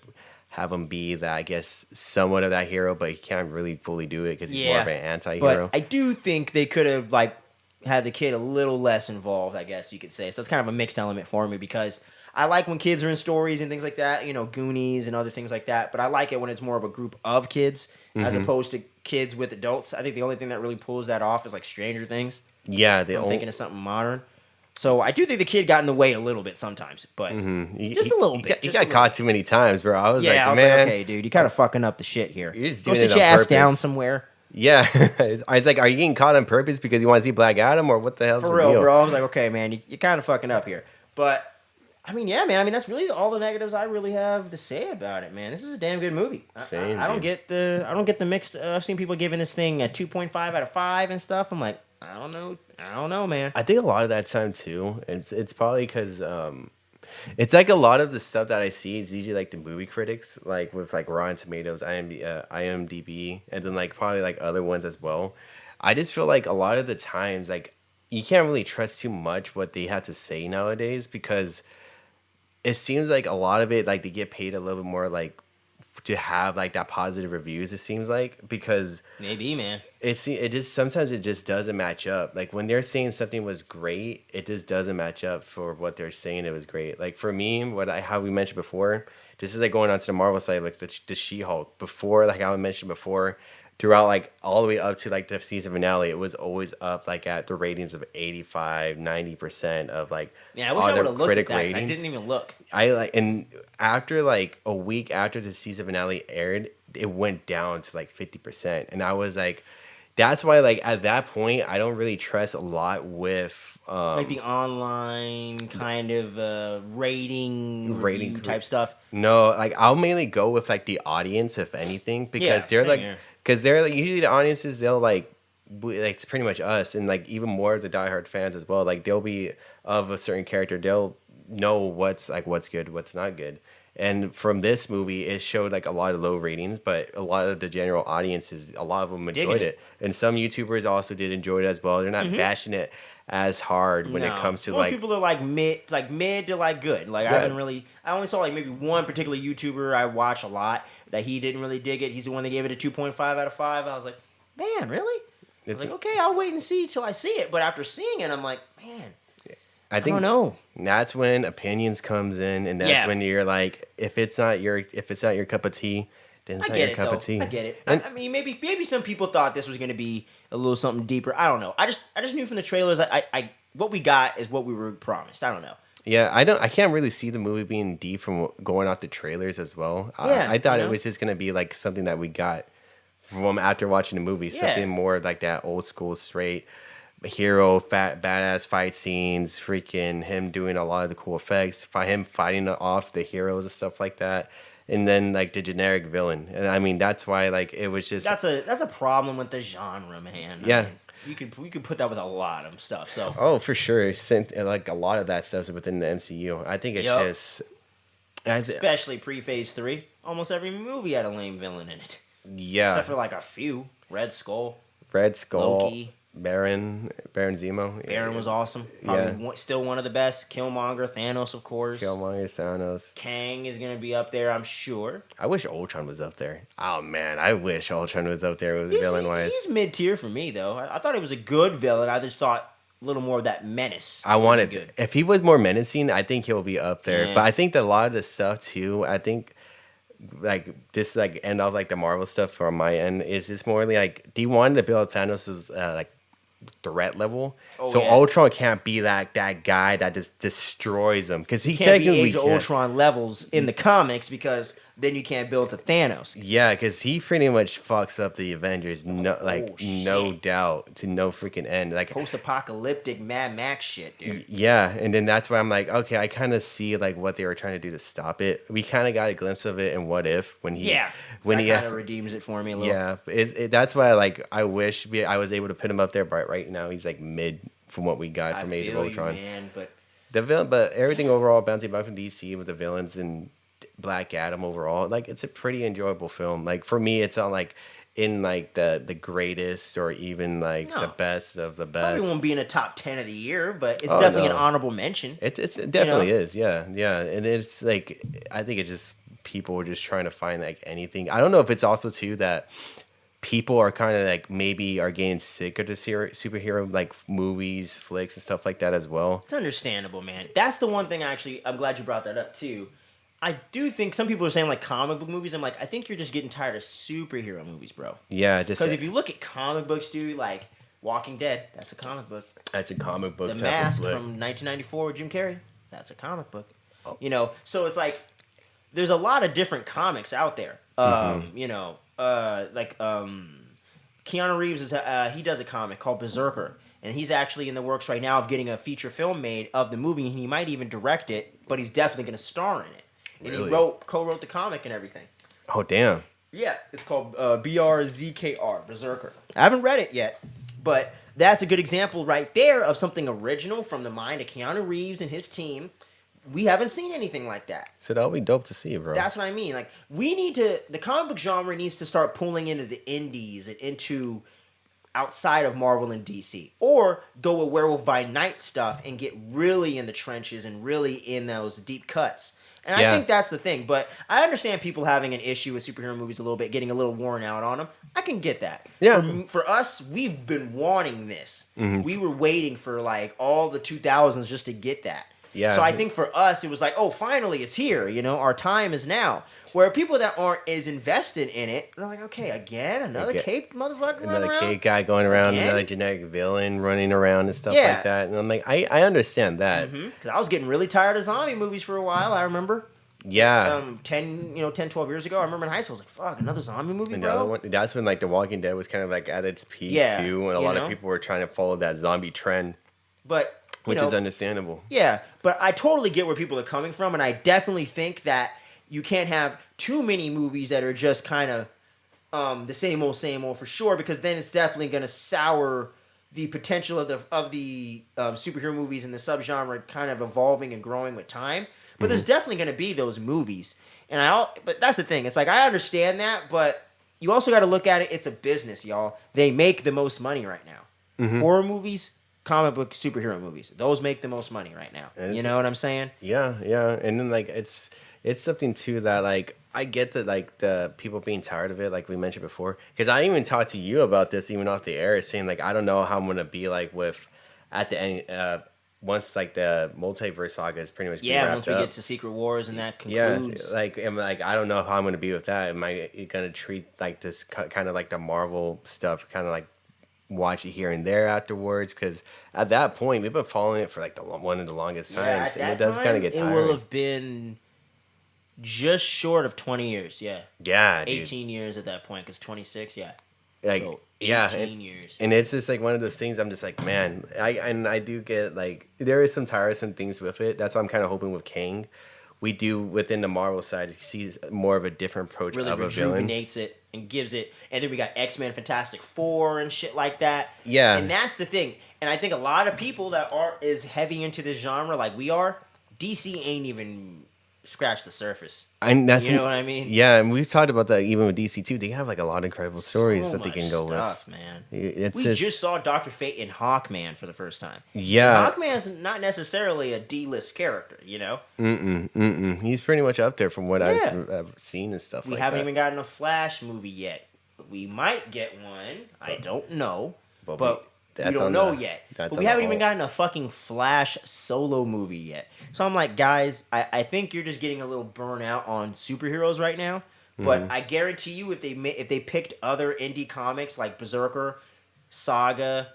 have him be that, I guess, somewhat of that hero, but he can't really fully do it because he's more of an anti-hero. But I do think they could have like had the kid a little less involved, I guess you could say. So it's kind of a mixed element for me because I like when kids are in stories and things like that, Goonies and other things like that. But I like it when it's more of a group of kids as opposed to kids with adults. I think the only thing that really pulls that off is like Stranger Things. Yeah, I'm thinking of something modern. So I do think the kid got in the way a little bit sometimes, but just a little bit. He got caught too many times, bro. I was I was man, like, okay, dude, you kind of fucking up the shit here. You're just Go doing it sit on your ass purpose. down somewhere. Yeah, I was like, are you getting caught on purpose because you want to see Black Adam, or what the hell's For the real, deal? bro. I was like, okay, man, you're kind of fucking up here. But I mean, yeah, man. I mean, that's really all the negatives I really have to say about it, man. This is a damn good movie. I don't get the mixed. I've seen people giving this thing a 2.5 out of 5 and stuff. I'm like, I don't know, man. I think a lot of that time too. It's probably because it's like a lot of the stuff that I see is usually like the movie critics, like with like Rotten Tomatoes, IMDb, and then like probably like other ones as well. I just feel like a lot of the times like you can't really trust too much what they have to say nowadays because it seems like a lot of it like they get paid a little bit more like to have like that positive reviews. It seems like because Maybe, man. it just sometimes it just doesn't match up. Like when they're saying something was great, it just doesn't match up for what they're saying it was great. Like for me, how we mentioned before, this is like going on to the Marvel side, like the She-Hulk. Before, like how I mentioned before, throughout like all the way up to like the season finale, it was always up like at the ratings of 85, 90% of like Yeah, I wish I would have looked at that 'cause I didn't even look. And after like a week after the season finale aired, it went down to like 50%. And I was like, that's why like at that point, I don't really trust a lot with Like the online kind of rating review type stuff. No, like I'll mainly go with like the audience, if anything, because they're same like, here. because they're like usually the audiences they'll like it's pretty much us and like even more of the diehard fans as well. Like they'll be of a certain character, they'll know what's good, what's not good. And from this movie, it showed like a lot of low ratings, but a lot of the general audiences, a lot of them enjoyed it. And some YouTubers also did enjoy it as well. They're not bashing it as hard when it comes to most like people are like mid to like good. Like I only saw like maybe one particular YouTuber I watch a lot that he didn't really dig it. He's the one that gave it a 2.5 out of 5. I was like, man, really? I was like, okay, I'll wait and see till I see it. But after seeing it, I'm like, man, I don't know. That's when opinions comes in, and that's when you're like, if it's not your cup of tea, then it's not your cup of tea. I get it. I mean, maybe some people thought this was going to be a little something deeper. I don't know. I just knew from the trailers. I what we got is what we were promised. I don't know. Yeah, I can't really see the movie being deep from going off the trailers as well. I thought it was just gonna be like something that we got from after watching the movie, something more like that old school straight hero, badass fight scenes, freaking him doing a lot of the cool effects, him fighting off the heroes and stuff like that. and then like the generic villain. And I mean, that's why like it was just That's a problem with the genre, man. Yeah. I mean, you could put that with a lot of stuff. So Oh, for sure. Like a lot of that stuff's within the MCU. I think it's Yup. just especially pre-Phase 3, almost every movie had a lame villain in it, yeah. except for like a few. Red Skull, Red Skull, Loki. Baron Zemo. Baron was awesome. Probably still one of the best. Killmonger, Thanos, of course. Killmonger, Thanos. Kang is gonna be up there, I'm sure. I wish Ultron was up there. Oh man, I wish Ultron was up there with villain wise. He's mid tier for me though. I thought he was a good villain. I just thought a little more of that menace. I wanted good. if he was more menacing, I think he'll be up there. Yeah. But I think that a lot of the stuff too, I think like this like end off like the Marvel stuff from my end is just more like they wanted to build Thanos' like threat level. So yeah. Ultron can't be like that guy that just destroys him because he Can't be technically Age of Ultron levels in the comics because then you can't build to Thanos. Yeah, because he pretty much fucks up the Avengers. No, no shit. doubt to no freaking end. Like Post-apocalyptic Mad Max shit, dude. yeah, and then that's why I'm like, okay, I kind of see like what they were trying to do to stop it. We kind of got a glimpse of it in What If when he that kind of redeems it for me a little. Yeah, that's why like I wish I was able to put him up there, but right now he's like mid from what we got from Age of Ultron. Man, but the villain, but everything overall bouncing back from DC with the villains and Black Adam overall, like it's a pretty enjoyable film. Like for me, it's not like in like the greatest or even like the best of the best. Probably won't be in a top 10 of the year, but it's definitely an honorable mention. It definitely is, yeah, and it's like I think it's just people are just trying to find like anything. I don't know if it's also too that people are kind of like maybe are getting sick of the superhero like movies, flicks, and stuff like that as well. It's understandable, man. That's the one thing I'm glad you brought that up too. I do think some people are saying like comic book movies. I'm like, I think you're just getting tired of superhero movies, bro. Yeah, just because if you look at comic books, dude, like Walking Dead, that's a comic book. That's a comic book. The Mask from 1994 with Jim Carrey, that's a comic book. Oh. You know, so it's like there's a lot of different comics out there. You know, Keanu Reeves is he does a comic called Berserker. And he's actually in the works right now of getting a feature film made of the movie, and he might even direct it, but he's definitely going to star in it. And really? He co-wrote the comic and everything. Oh, damn. Yeah, it's called BRZKR, Berserker. I haven't read it yet, but that's a good example right there of something original from the mind of Keanu Reeves and his team. We haven't seen anything like that. So that'll be dope to see, bro. That's what I mean. Like, the comic book genre needs to start pulling into the indies and into outside of Marvel and DC, or go with Werewolf by Night stuff and get really in the trenches and really in those deep cuts. And I think that's the thing. But I understand people having an issue with superhero movies a little bit, getting a little worn out on them. I can get that. Yeah. For us, we've been wanting this. Mm-hmm. We were waiting for like all the 2000s just to get that. Yeah. So I think for us, it was like, oh, finally, it's here. You know, our time is now. Where people that aren't as invested in it, they're like, okay, again, another caped motherfucker running around? Another cape guy going around, another generic villain running around and stuff like that. And I'm like, I understand that. Because I was getting really tired of zombie movies for a while, I remember. Yeah. 10, 12 years ago, I remember in high school, I was like, fuck, another zombie movie, another one. That's when like The Walking Dead was kind of like at its peak too, and a lot of people were trying to follow that zombie trend. But which is understandable. Yeah, but I totally get where people are coming from, and I definitely think that you can't have too many movies that are just kind of the same old for sure, because then it's definitely going to sour the potential of the superhero movies and the subgenre kind of evolving and growing with time. But there's definitely going to be those movies, but that's the thing. It's like I understand that, but you also got to look at it. It's a business, y'all. They make the most money right now. Horror movies, comic book, superhero movies. Those make the most money right now. You know what I'm saying? Yeah, and then like it's something too that like I get that like the people being tired of it, like we mentioned before, because I even talked to you about this even off the air, saying like I don't know how I'm gonna be like with at the end once like the multiverse saga is pretty much once we get to Secret Wars and that concludes. Like I don't know how I'm gonna be with that. Am I gonna treat like this kind of like the Marvel stuff, kind of like watch it here and there afterwards? Because at that point we've been following it for like one of the longest times, and it does kind of get tiring. It will have been just short of 20 years, yeah, 18 years at that point, because 26, like so 18 years, and it's just like one of those things. I'm just like, man, I do get like there is some tiresome things with it. That's why I'm kind of hoping with Kang, we do within the Marvel side sees more of a different approach really of a villain. Rejuvenates it and gives it. And then we got X-Men, Fantastic Four, and shit like that. Yeah. And that's the thing. And I think a lot of people that are as heavy into this genre like we are, DC ain't even scratched the surface. And that's, you know what I mean? Yeah, and we've talked about that even with DC too. They have like a lot of incredible stories that they can go stuff, with. Man. We just saw Dr. Fate in Hawkman for the first time. Yeah. And Hawkman's not necessarily a D-list character, you know? He's pretty much up there from what I've seen and stuff we haven't even gotten a Flash movie yet. We might get one. I don't know. But we don't know yet. But we haven't even gotten a fucking Flash solo movie yet. So I'm like, guys, I think you're just getting a little burnout on superheroes right now. But I guarantee you, if they picked other indie comics like Berserker, Saga,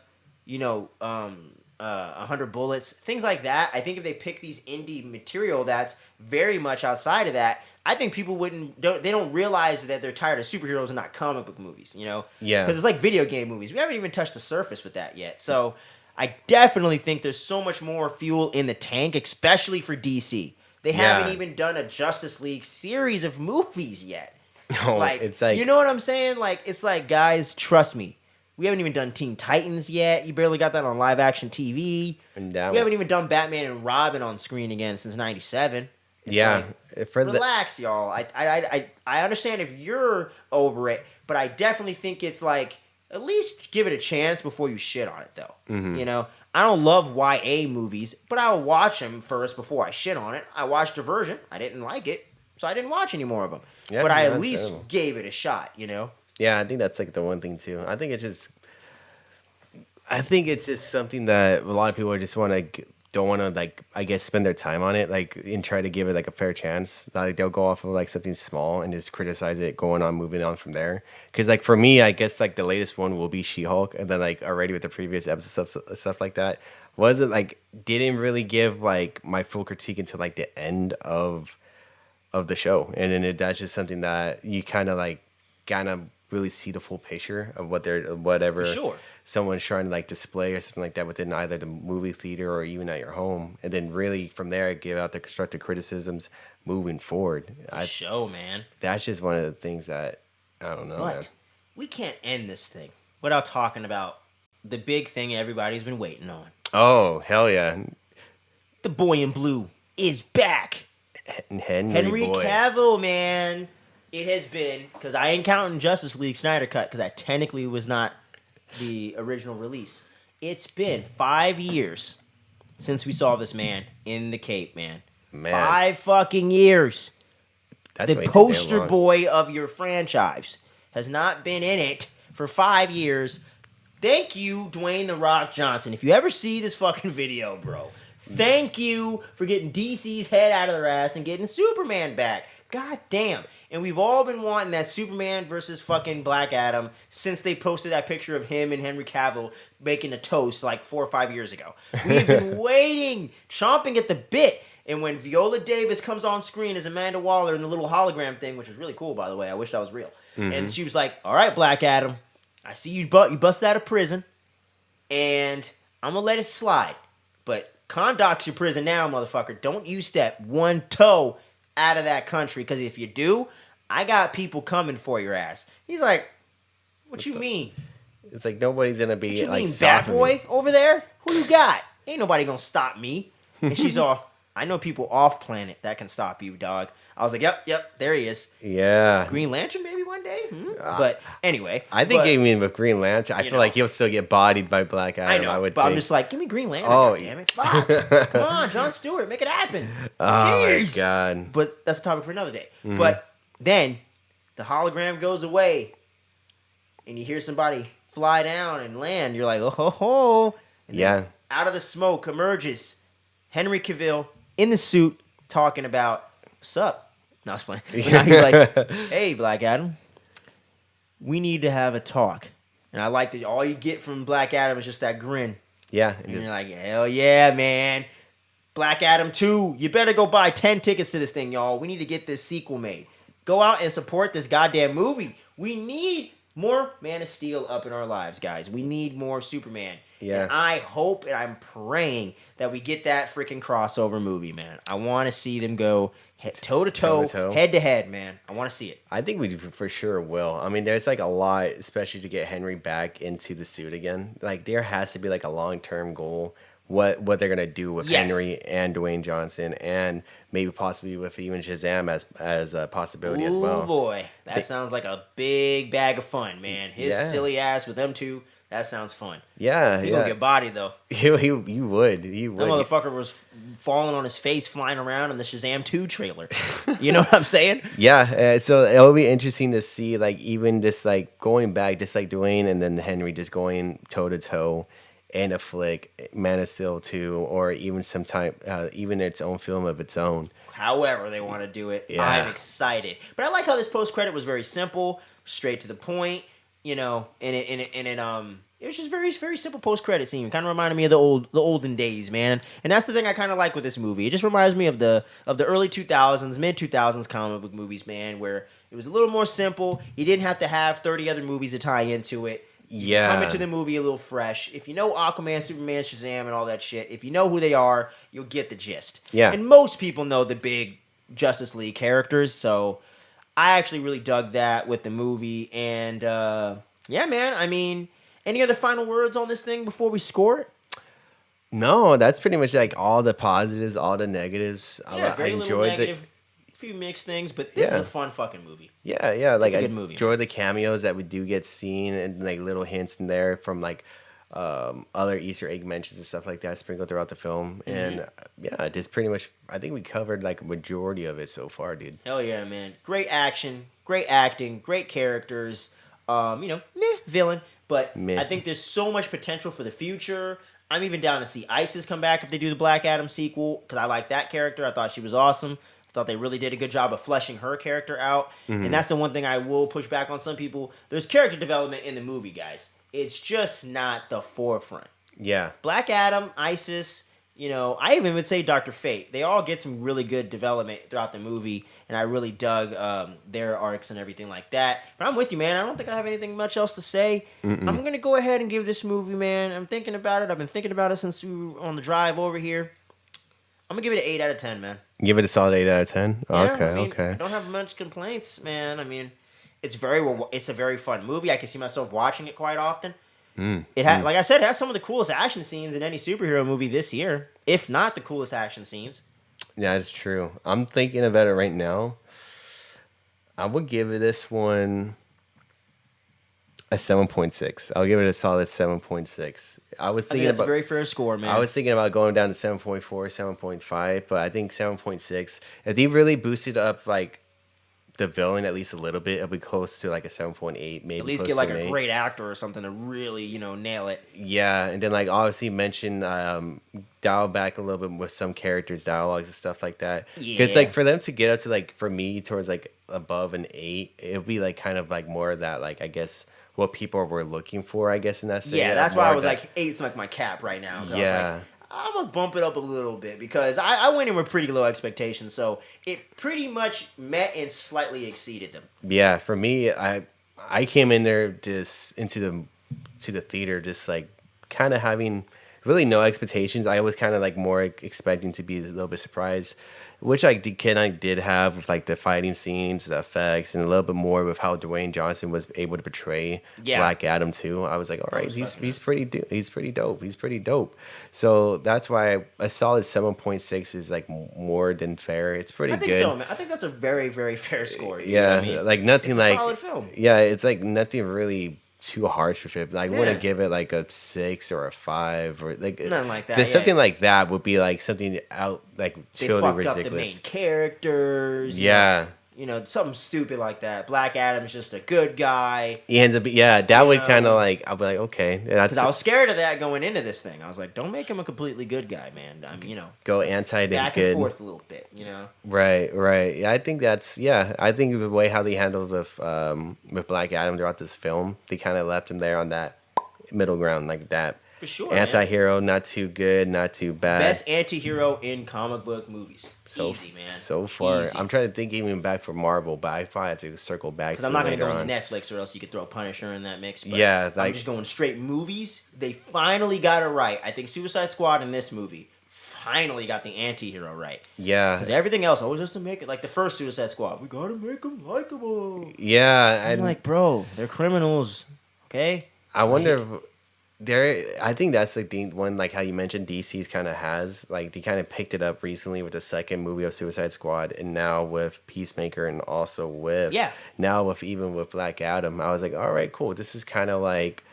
100 Bullets, things like that. I think if they pick these indie material that's very much outside of that, I think people they don't realize that they're tired of superheroes and not comic book movies, you know? Yeah. Because it's like video game movies. We haven't even touched the surface with that yet. So I definitely think there's so much more fuel in the tank, especially for DC. They haven't even done a Justice League series of movies yet. No, it's like... You know what I'm saying? Like, it's like, guys, trust me. We haven't even done Teen Titans yet. You barely got that on live action TV. We haven't even done Batman and Robin on screen again since '97. Relax, y'all. I understand if you're over it, but I definitely think it's like, at least give it a chance before you shit on it, though. You know, I don't love YA movies, but I'll watch them first before I shit on it. I watched Divergent. I didn't like it, so I didn't watch any more of them. Yeah, but I at least gave it a shot, you know? Yeah, I think that's like the one thing too. I think it's just something that a lot of people just don't want to like, I guess, spend their time on it, like, and try to give it like a fair chance. Like, they'll go off of like something small and just criticize it, moving on from there. Because like for me, I guess like the latest one will be She-Hulk, and then like already with the previous episodes, stuff like that wasn't like, didn't really give like my full critique until like the end of the show, and then that's just something that you kind of really see the full picture of whatever someone's trying to like display or something like that within either the movie theater or even at your home, and then really from there give out the constructive criticisms moving forward. Man, that's just one of the things that I don't know. But we can't end this thing without talking about the big thing everybody's been waiting on. Oh, hell yeah! The boy in blue is back. Henry Cavill, man. It has been, because I ain't counting Justice League Snyder Cut, because that technically was not the original release. It's been 5 years since we saw this man in the Cape, man. 5 fucking years. That's the poster boy of your franchise has not been in it for 5 years. Thank you, Dwayne "The Rock" Johnson. If you ever see this fucking video, bro, thank you for getting DC's head out of their ass and getting Superman back. God damn. And we've all been wanting that Superman versus fucking Black Adam since they posted that picture of him and Henry Cavill making a toast like 4 or 5 years ago. We've been waiting, chomping at the bit. And when Viola Davis comes on screen as Amanda Waller in the little hologram thing, which was really cool, by the way. I wish that was real. And she was like, all right, Black Adam, I see you busted out of prison, and I'm going to let it slide. But Condoc's your prison now, motherfucker. Don't you step one toe out of that country, because if you do, I got people coming for your ass. He's like, what you mean? It's like nobody's gonna be what you like mean, Bat Boy over there? Who you got? Ain't nobody gonna stop me. And she's all, I know people off planet that can stop you, dog. I was like, yep, there he is. Yeah. Green Lantern maybe one day? But anyway. I think even with Green Lantern, I feel like he'll still get bodied by Black Adam. I know, would but think. I'm just like, give me Green Lantern, goddammit. Fuck. Come on, Jon Stewart, make it happen. Oh, Jeez. my God. But that's a topic for another day. But then the hologram goes away, and you hear somebody fly down and land. You're like, oh, ho, ho. And then out of the smoke emerges Henry Cavill in the suit talking about, what's up? No, it's funny. But now he's like, hey, Black Adam, we need to have a talk. And I like that all you get from Black Adam is just that grin. Yeah. And you're like, hell yeah, man. Black Adam 2, you better go buy 10 tickets to this thing, y'all. We need to get this sequel made. Go out and support this goddamn movie. We need more Man of Steel up in our lives, guys. We need more Superman. Yeah. And I hope and I'm praying that we get that freaking crossover movie, man. I want to see them go toe to toe, head to head, man. I want to see it. I think we for sure will. I mean, there's like a lot, especially to get Henry back into the suit again. Like there has to be like a long term goal. What they're gonna do with Henry and Dwayne Johnson, and maybe possibly with even Shazam as a possibility as well. Oh boy, that sounds like a big bag of fun, man. His silly ass with them two. That sounds fun. Yeah, He gonna get bodied though. You would. That motherfucker was falling on his face, flying around in the Shazam 2 trailer. You know what I'm saying? Yeah. So it'll be interesting to see, like, even just like going back, just like Dwayne and then Henry just going toe to toe in a flick, Man of Steel 2, or even sometime, even its own film of its own. However they want to do it, I'm excited. But I like how this post credit was very simple, straight to the point. You know, and it was just very, very simple post credit scene. Kind of reminded me of the olden days, man. And that's the thing I kind of like with this movie. It just reminds me of the early 2000s, mid 2000s comic book movies, man, where it was a little more simple. You didn't have to have 30 other movies to tie into it. You come into the movie a little fresh. If you know Aquaman, Superman, Shazam, and all that shit, if you know who they are, you'll get the gist. Yeah. And most people know the big Justice League characters, so I actually really dug that with the movie. And yeah, man, I mean, any other final words on this thing before we score it? No, that's pretty much like all the positives, all the negatives. Yeah, very little negative. A few mixed things, but this is a fun fucking movie. Yeah, like it's a good movie, enjoy the cameos that we do get seen, and like little hints in there from like other Easter egg mentions and stuff like that sprinkled throughout the film. And just pretty much, I think we covered like a majority of it so far, dude. Hell yeah, man! Great action, great acting, great characters. Villain, but I think there's so much potential for the future. I'm even down to see Isis come back if they do the Black Adam sequel, because I like that character. I thought she was awesome. I thought they really did a good job of fleshing her character out. And that's the one thing I will push back on some people. There's character development in the movie, guys. It's just not the forefront. Yeah. Black Adam, Isis, I even would say Dr. Fate. They all get some really good development throughout the movie, and I really dug their arcs and everything like that. But I'm with you, man. I don't think I have anything much else to say. I'm going to go ahead and give this movie, man. I'm thinking about it. I've been thinking about it since we were on the drive over here. I'm going to give it an 8 out of 10, man. Give it a solid 8 out of 10? Yeah, Okay. I don't have much complaints, man. I mean, it's a very fun movie. I can see myself watching it quite often. Like I said, it has some of the coolest action scenes in any superhero movie this year, if not the coolest action scenes. Yeah, it's true. I'm thinking about it right now. I would give this one a 7.6. I'll give it a solid 7.6. I think that's a very fair score, man. I was thinking about going down to 7.4, 7.5, but I think 7.6. If they really boosted up like the villain at least a little bit, it'll be close to like a 7.8, maybe. At least get like a great actor or something to really, nail it. Yeah, and then like obviously mention dial back a little bit with some characters, dialogues and stuff like that. Because like for them to get up to like, for me, towards like above an 8, it'll be like kind of like more of that, like I guess what people were looking for, I guess, in that sense. Yeah, that's why I was like 8's like my cap right now. Yeah. I was like, I'm going to bump it up a little bit because I went in with pretty low expectations. So it pretty much met and slightly exceeded them. Yeah, for me, I came in there just to the theater just like kind of having really no expectations. I was kind of like more expecting to be a little bit surprised, which I did have with like the fighting scenes, the effects, and a little bit more with how Dwayne Johnson was able to portray Black Adam too. I was like, all right, he's pretty dope. So that's why a solid 7.6 is like more than fair. It's pretty good. I think so, man. I think that's a very, very fair score. Like nothing it's like a solid film. Yeah, it's like nothing really too harsh for it. Like, I wouldn't give it like a 6 or a 5 or like nothing like that. Something like that would be like something out like totally fucked ridiculous. Up the main characters. Something stupid like that. Black Adam's just a good guy. He ends up, that would kind of like, I'll be like, okay. Because I was scared of that going into this thing. I was like, don't make him a completely good guy, man. Go anti to back good. and forth a little bit, Right. Yeah, I think I think the way how they handled with Black Adam throughout this film, they kind of left him there on that middle ground like that. for sure. Anti-hero, not too good, not too bad. Best anti-hero in comic book movies. Easy, man. So far, Easy. I'm trying to think even back for Marvel, but I probably have to circle back. Because I'm not going to go into Netflix, or else you could throw Punisher in that mix. But yeah, I'm just going straight movies. They finally got it right. I think Suicide Squad in this movie finally got the anti-hero right. Yeah. Because everything else, always just to make it like the first Suicide Squad. We got to make them likable. Yeah. I'm like, bro, they're criminals. Okay? I wonder if I think that's the thing, one, like how you mentioned DC's kind of has, like they kind of picked it up recently with the second movie of Suicide Squad, and now with Peacemaker, and also with now with even with Black Adam. I was like, all right, cool. This is kind of like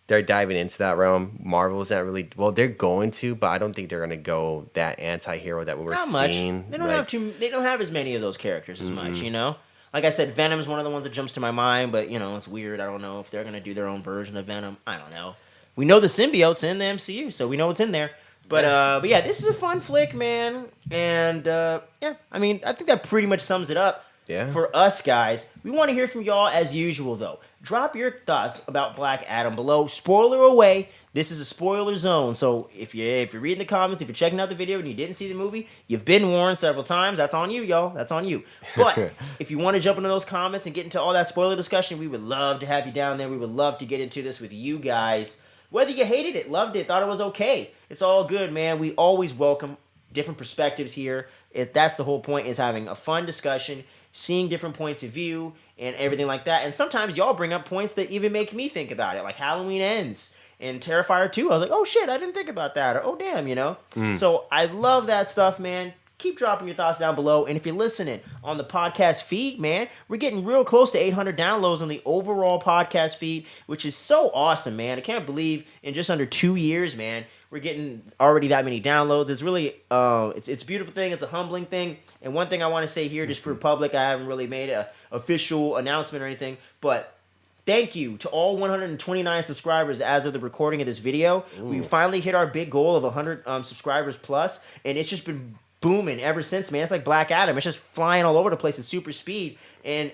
they're diving into that realm. Marvel's not really, well, they're going to, but I don't think they're gonna go that anti-hero that we were seeing. They don't have they don't have as many of those characters as much, you know. Like I said, Venom's one of the ones that jumps to my mind, but you know, it's weird. I don't know if they're gonna do their own version of Venom. I don't know. We know the symbiote's in the MCU, so we know it's in there. But yeah, this is a fun flick, man. And yeah, I mean, I think that pretty much sums it up for us guys. We want to hear from y'all as usual, though. Drop your thoughts about Black Adam below. Spoiler away. This is a spoiler zone, so if you're reading the comments, if you're checking out the video and you didn't see the movie, you've been warned several times. That's on you, y'all. That's on you. But if you want to jump into those comments and get into all that spoiler discussion, we would love to have you down there. We would love to get into this with you guys. Whether you hated it, loved it, thought it was okay, it's all good, man. We always welcome different perspectives here. That's the whole point, is having a fun discussion, seeing different points of view, and everything like that. And sometimes y'all bring up points that even make me think about it, like Halloween Ends and Terrifier 2. I was like, oh shit, I didn't think about that, or oh damn, you know? So I love that stuff, man. Keep dropping your thoughts down below. And if you're listening on the podcast feed, man, we're getting real close to 800 downloads on the overall podcast feed, which is so awesome, man. I can't believe in just under 2 years, man, we're getting already that many downloads. It's really, it's a beautiful thing. It's a humbling thing. And one thing I want to say here, just for public, I haven't really made an official announcement or anything, but thank you to all 129 subscribers as of the recording of this video. We finally hit our big goal of 100 subscribers plus, and it's just been booming ever since, man. It's like Black Adam. It's just flying all over the place at super speed, and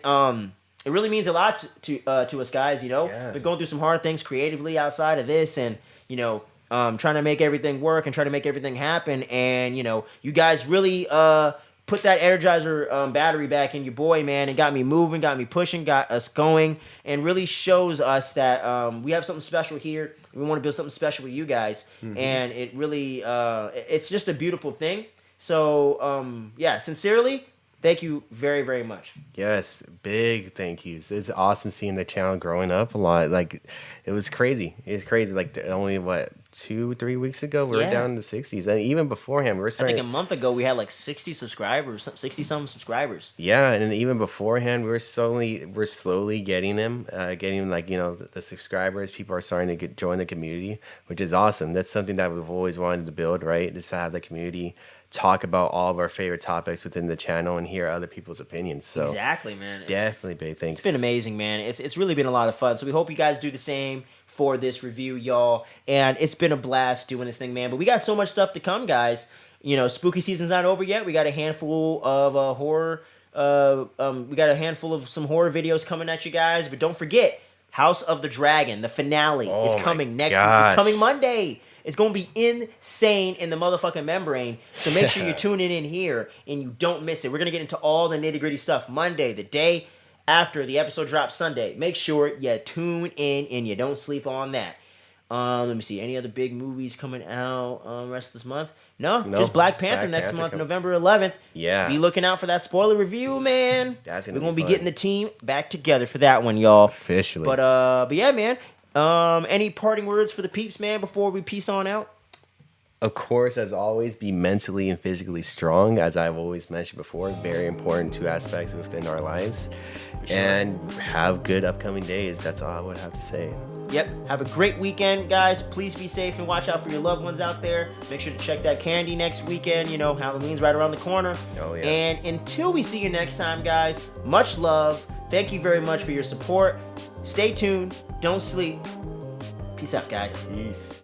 it really means a lot to us guys. You know, we're going through some hard things creatively outside of this, and you know, trying to make everything work and trying to make everything happen. And you know, you guys really put that Energizer battery back in your boy, man, and got me moving, got me pushing, got us going, and really shows us that we have something special here. We want to build something special with you guys, and it really it's just a beautiful thing. So, yeah, sincerely, thank you very, very much. Yes, big thank yous. It's awesome seeing the channel growing up a lot. Like, it was crazy. It's crazy. Like, only, 2-3 weeks ago, we were down in the 60s. And even beforehand, we were starting... I think a month ago, we had like 60 subscribers, 60-some subscribers. Yeah, and even beforehand, we're slowly getting them, getting, like, you know, the subscribers. People are starting to join the community, which is awesome. That's something that we've always wanted to build, right? Just to have the community talk about all of our favorite topics within the channel and hear other people's opinions. So exactly, man. Definitely big thanks. It's been amazing, man. It's really been a lot of fun. So we hope you guys do the same for this review, y'all. And it's been a blast doing this thing, man. But we got so much stuff to come, guys. You know, spooky season's not over yet. We got a handful of horror. We got a handful of some horror videos coming at you guys. But don't forget, House of the Dragon, the finale, is coming next week. It's coming Monday. It's going to be insane in the motherfucking membrane. So make sure you're tuning in here and you don't miss it. We're going to get into all the nitty-gritty stuff Monday, the day after the episode drops Sunday. Make sure you tune in and you don't sleep on that. Let me see. Any other big movies coming out rest of this month? No, just Black Panther next month, November 11th. Yeah. Be looking out for that spoiler review, man. We're going to be getting the team back together for that one, y'all. Officially. But yeah, man. Any parting words for the peeps, man, before we peace on out? Of course, as always, be mentally and physically strong. As I've always mentioned before, very important 2 aspects within our lives. Sure. And have good upcoming days. That's all I would have to say. Yep. Have a great weekend, guys. Please be safe and watch out for your loved ones out there. Make sure to check that candy next weekend. You know, Halloween's right around the corner. Oh, yeah. And until we see you next time, guys, much love. Thank you very much for your support. Stay tuned. Don't sleep. Peace out, guys. Peace.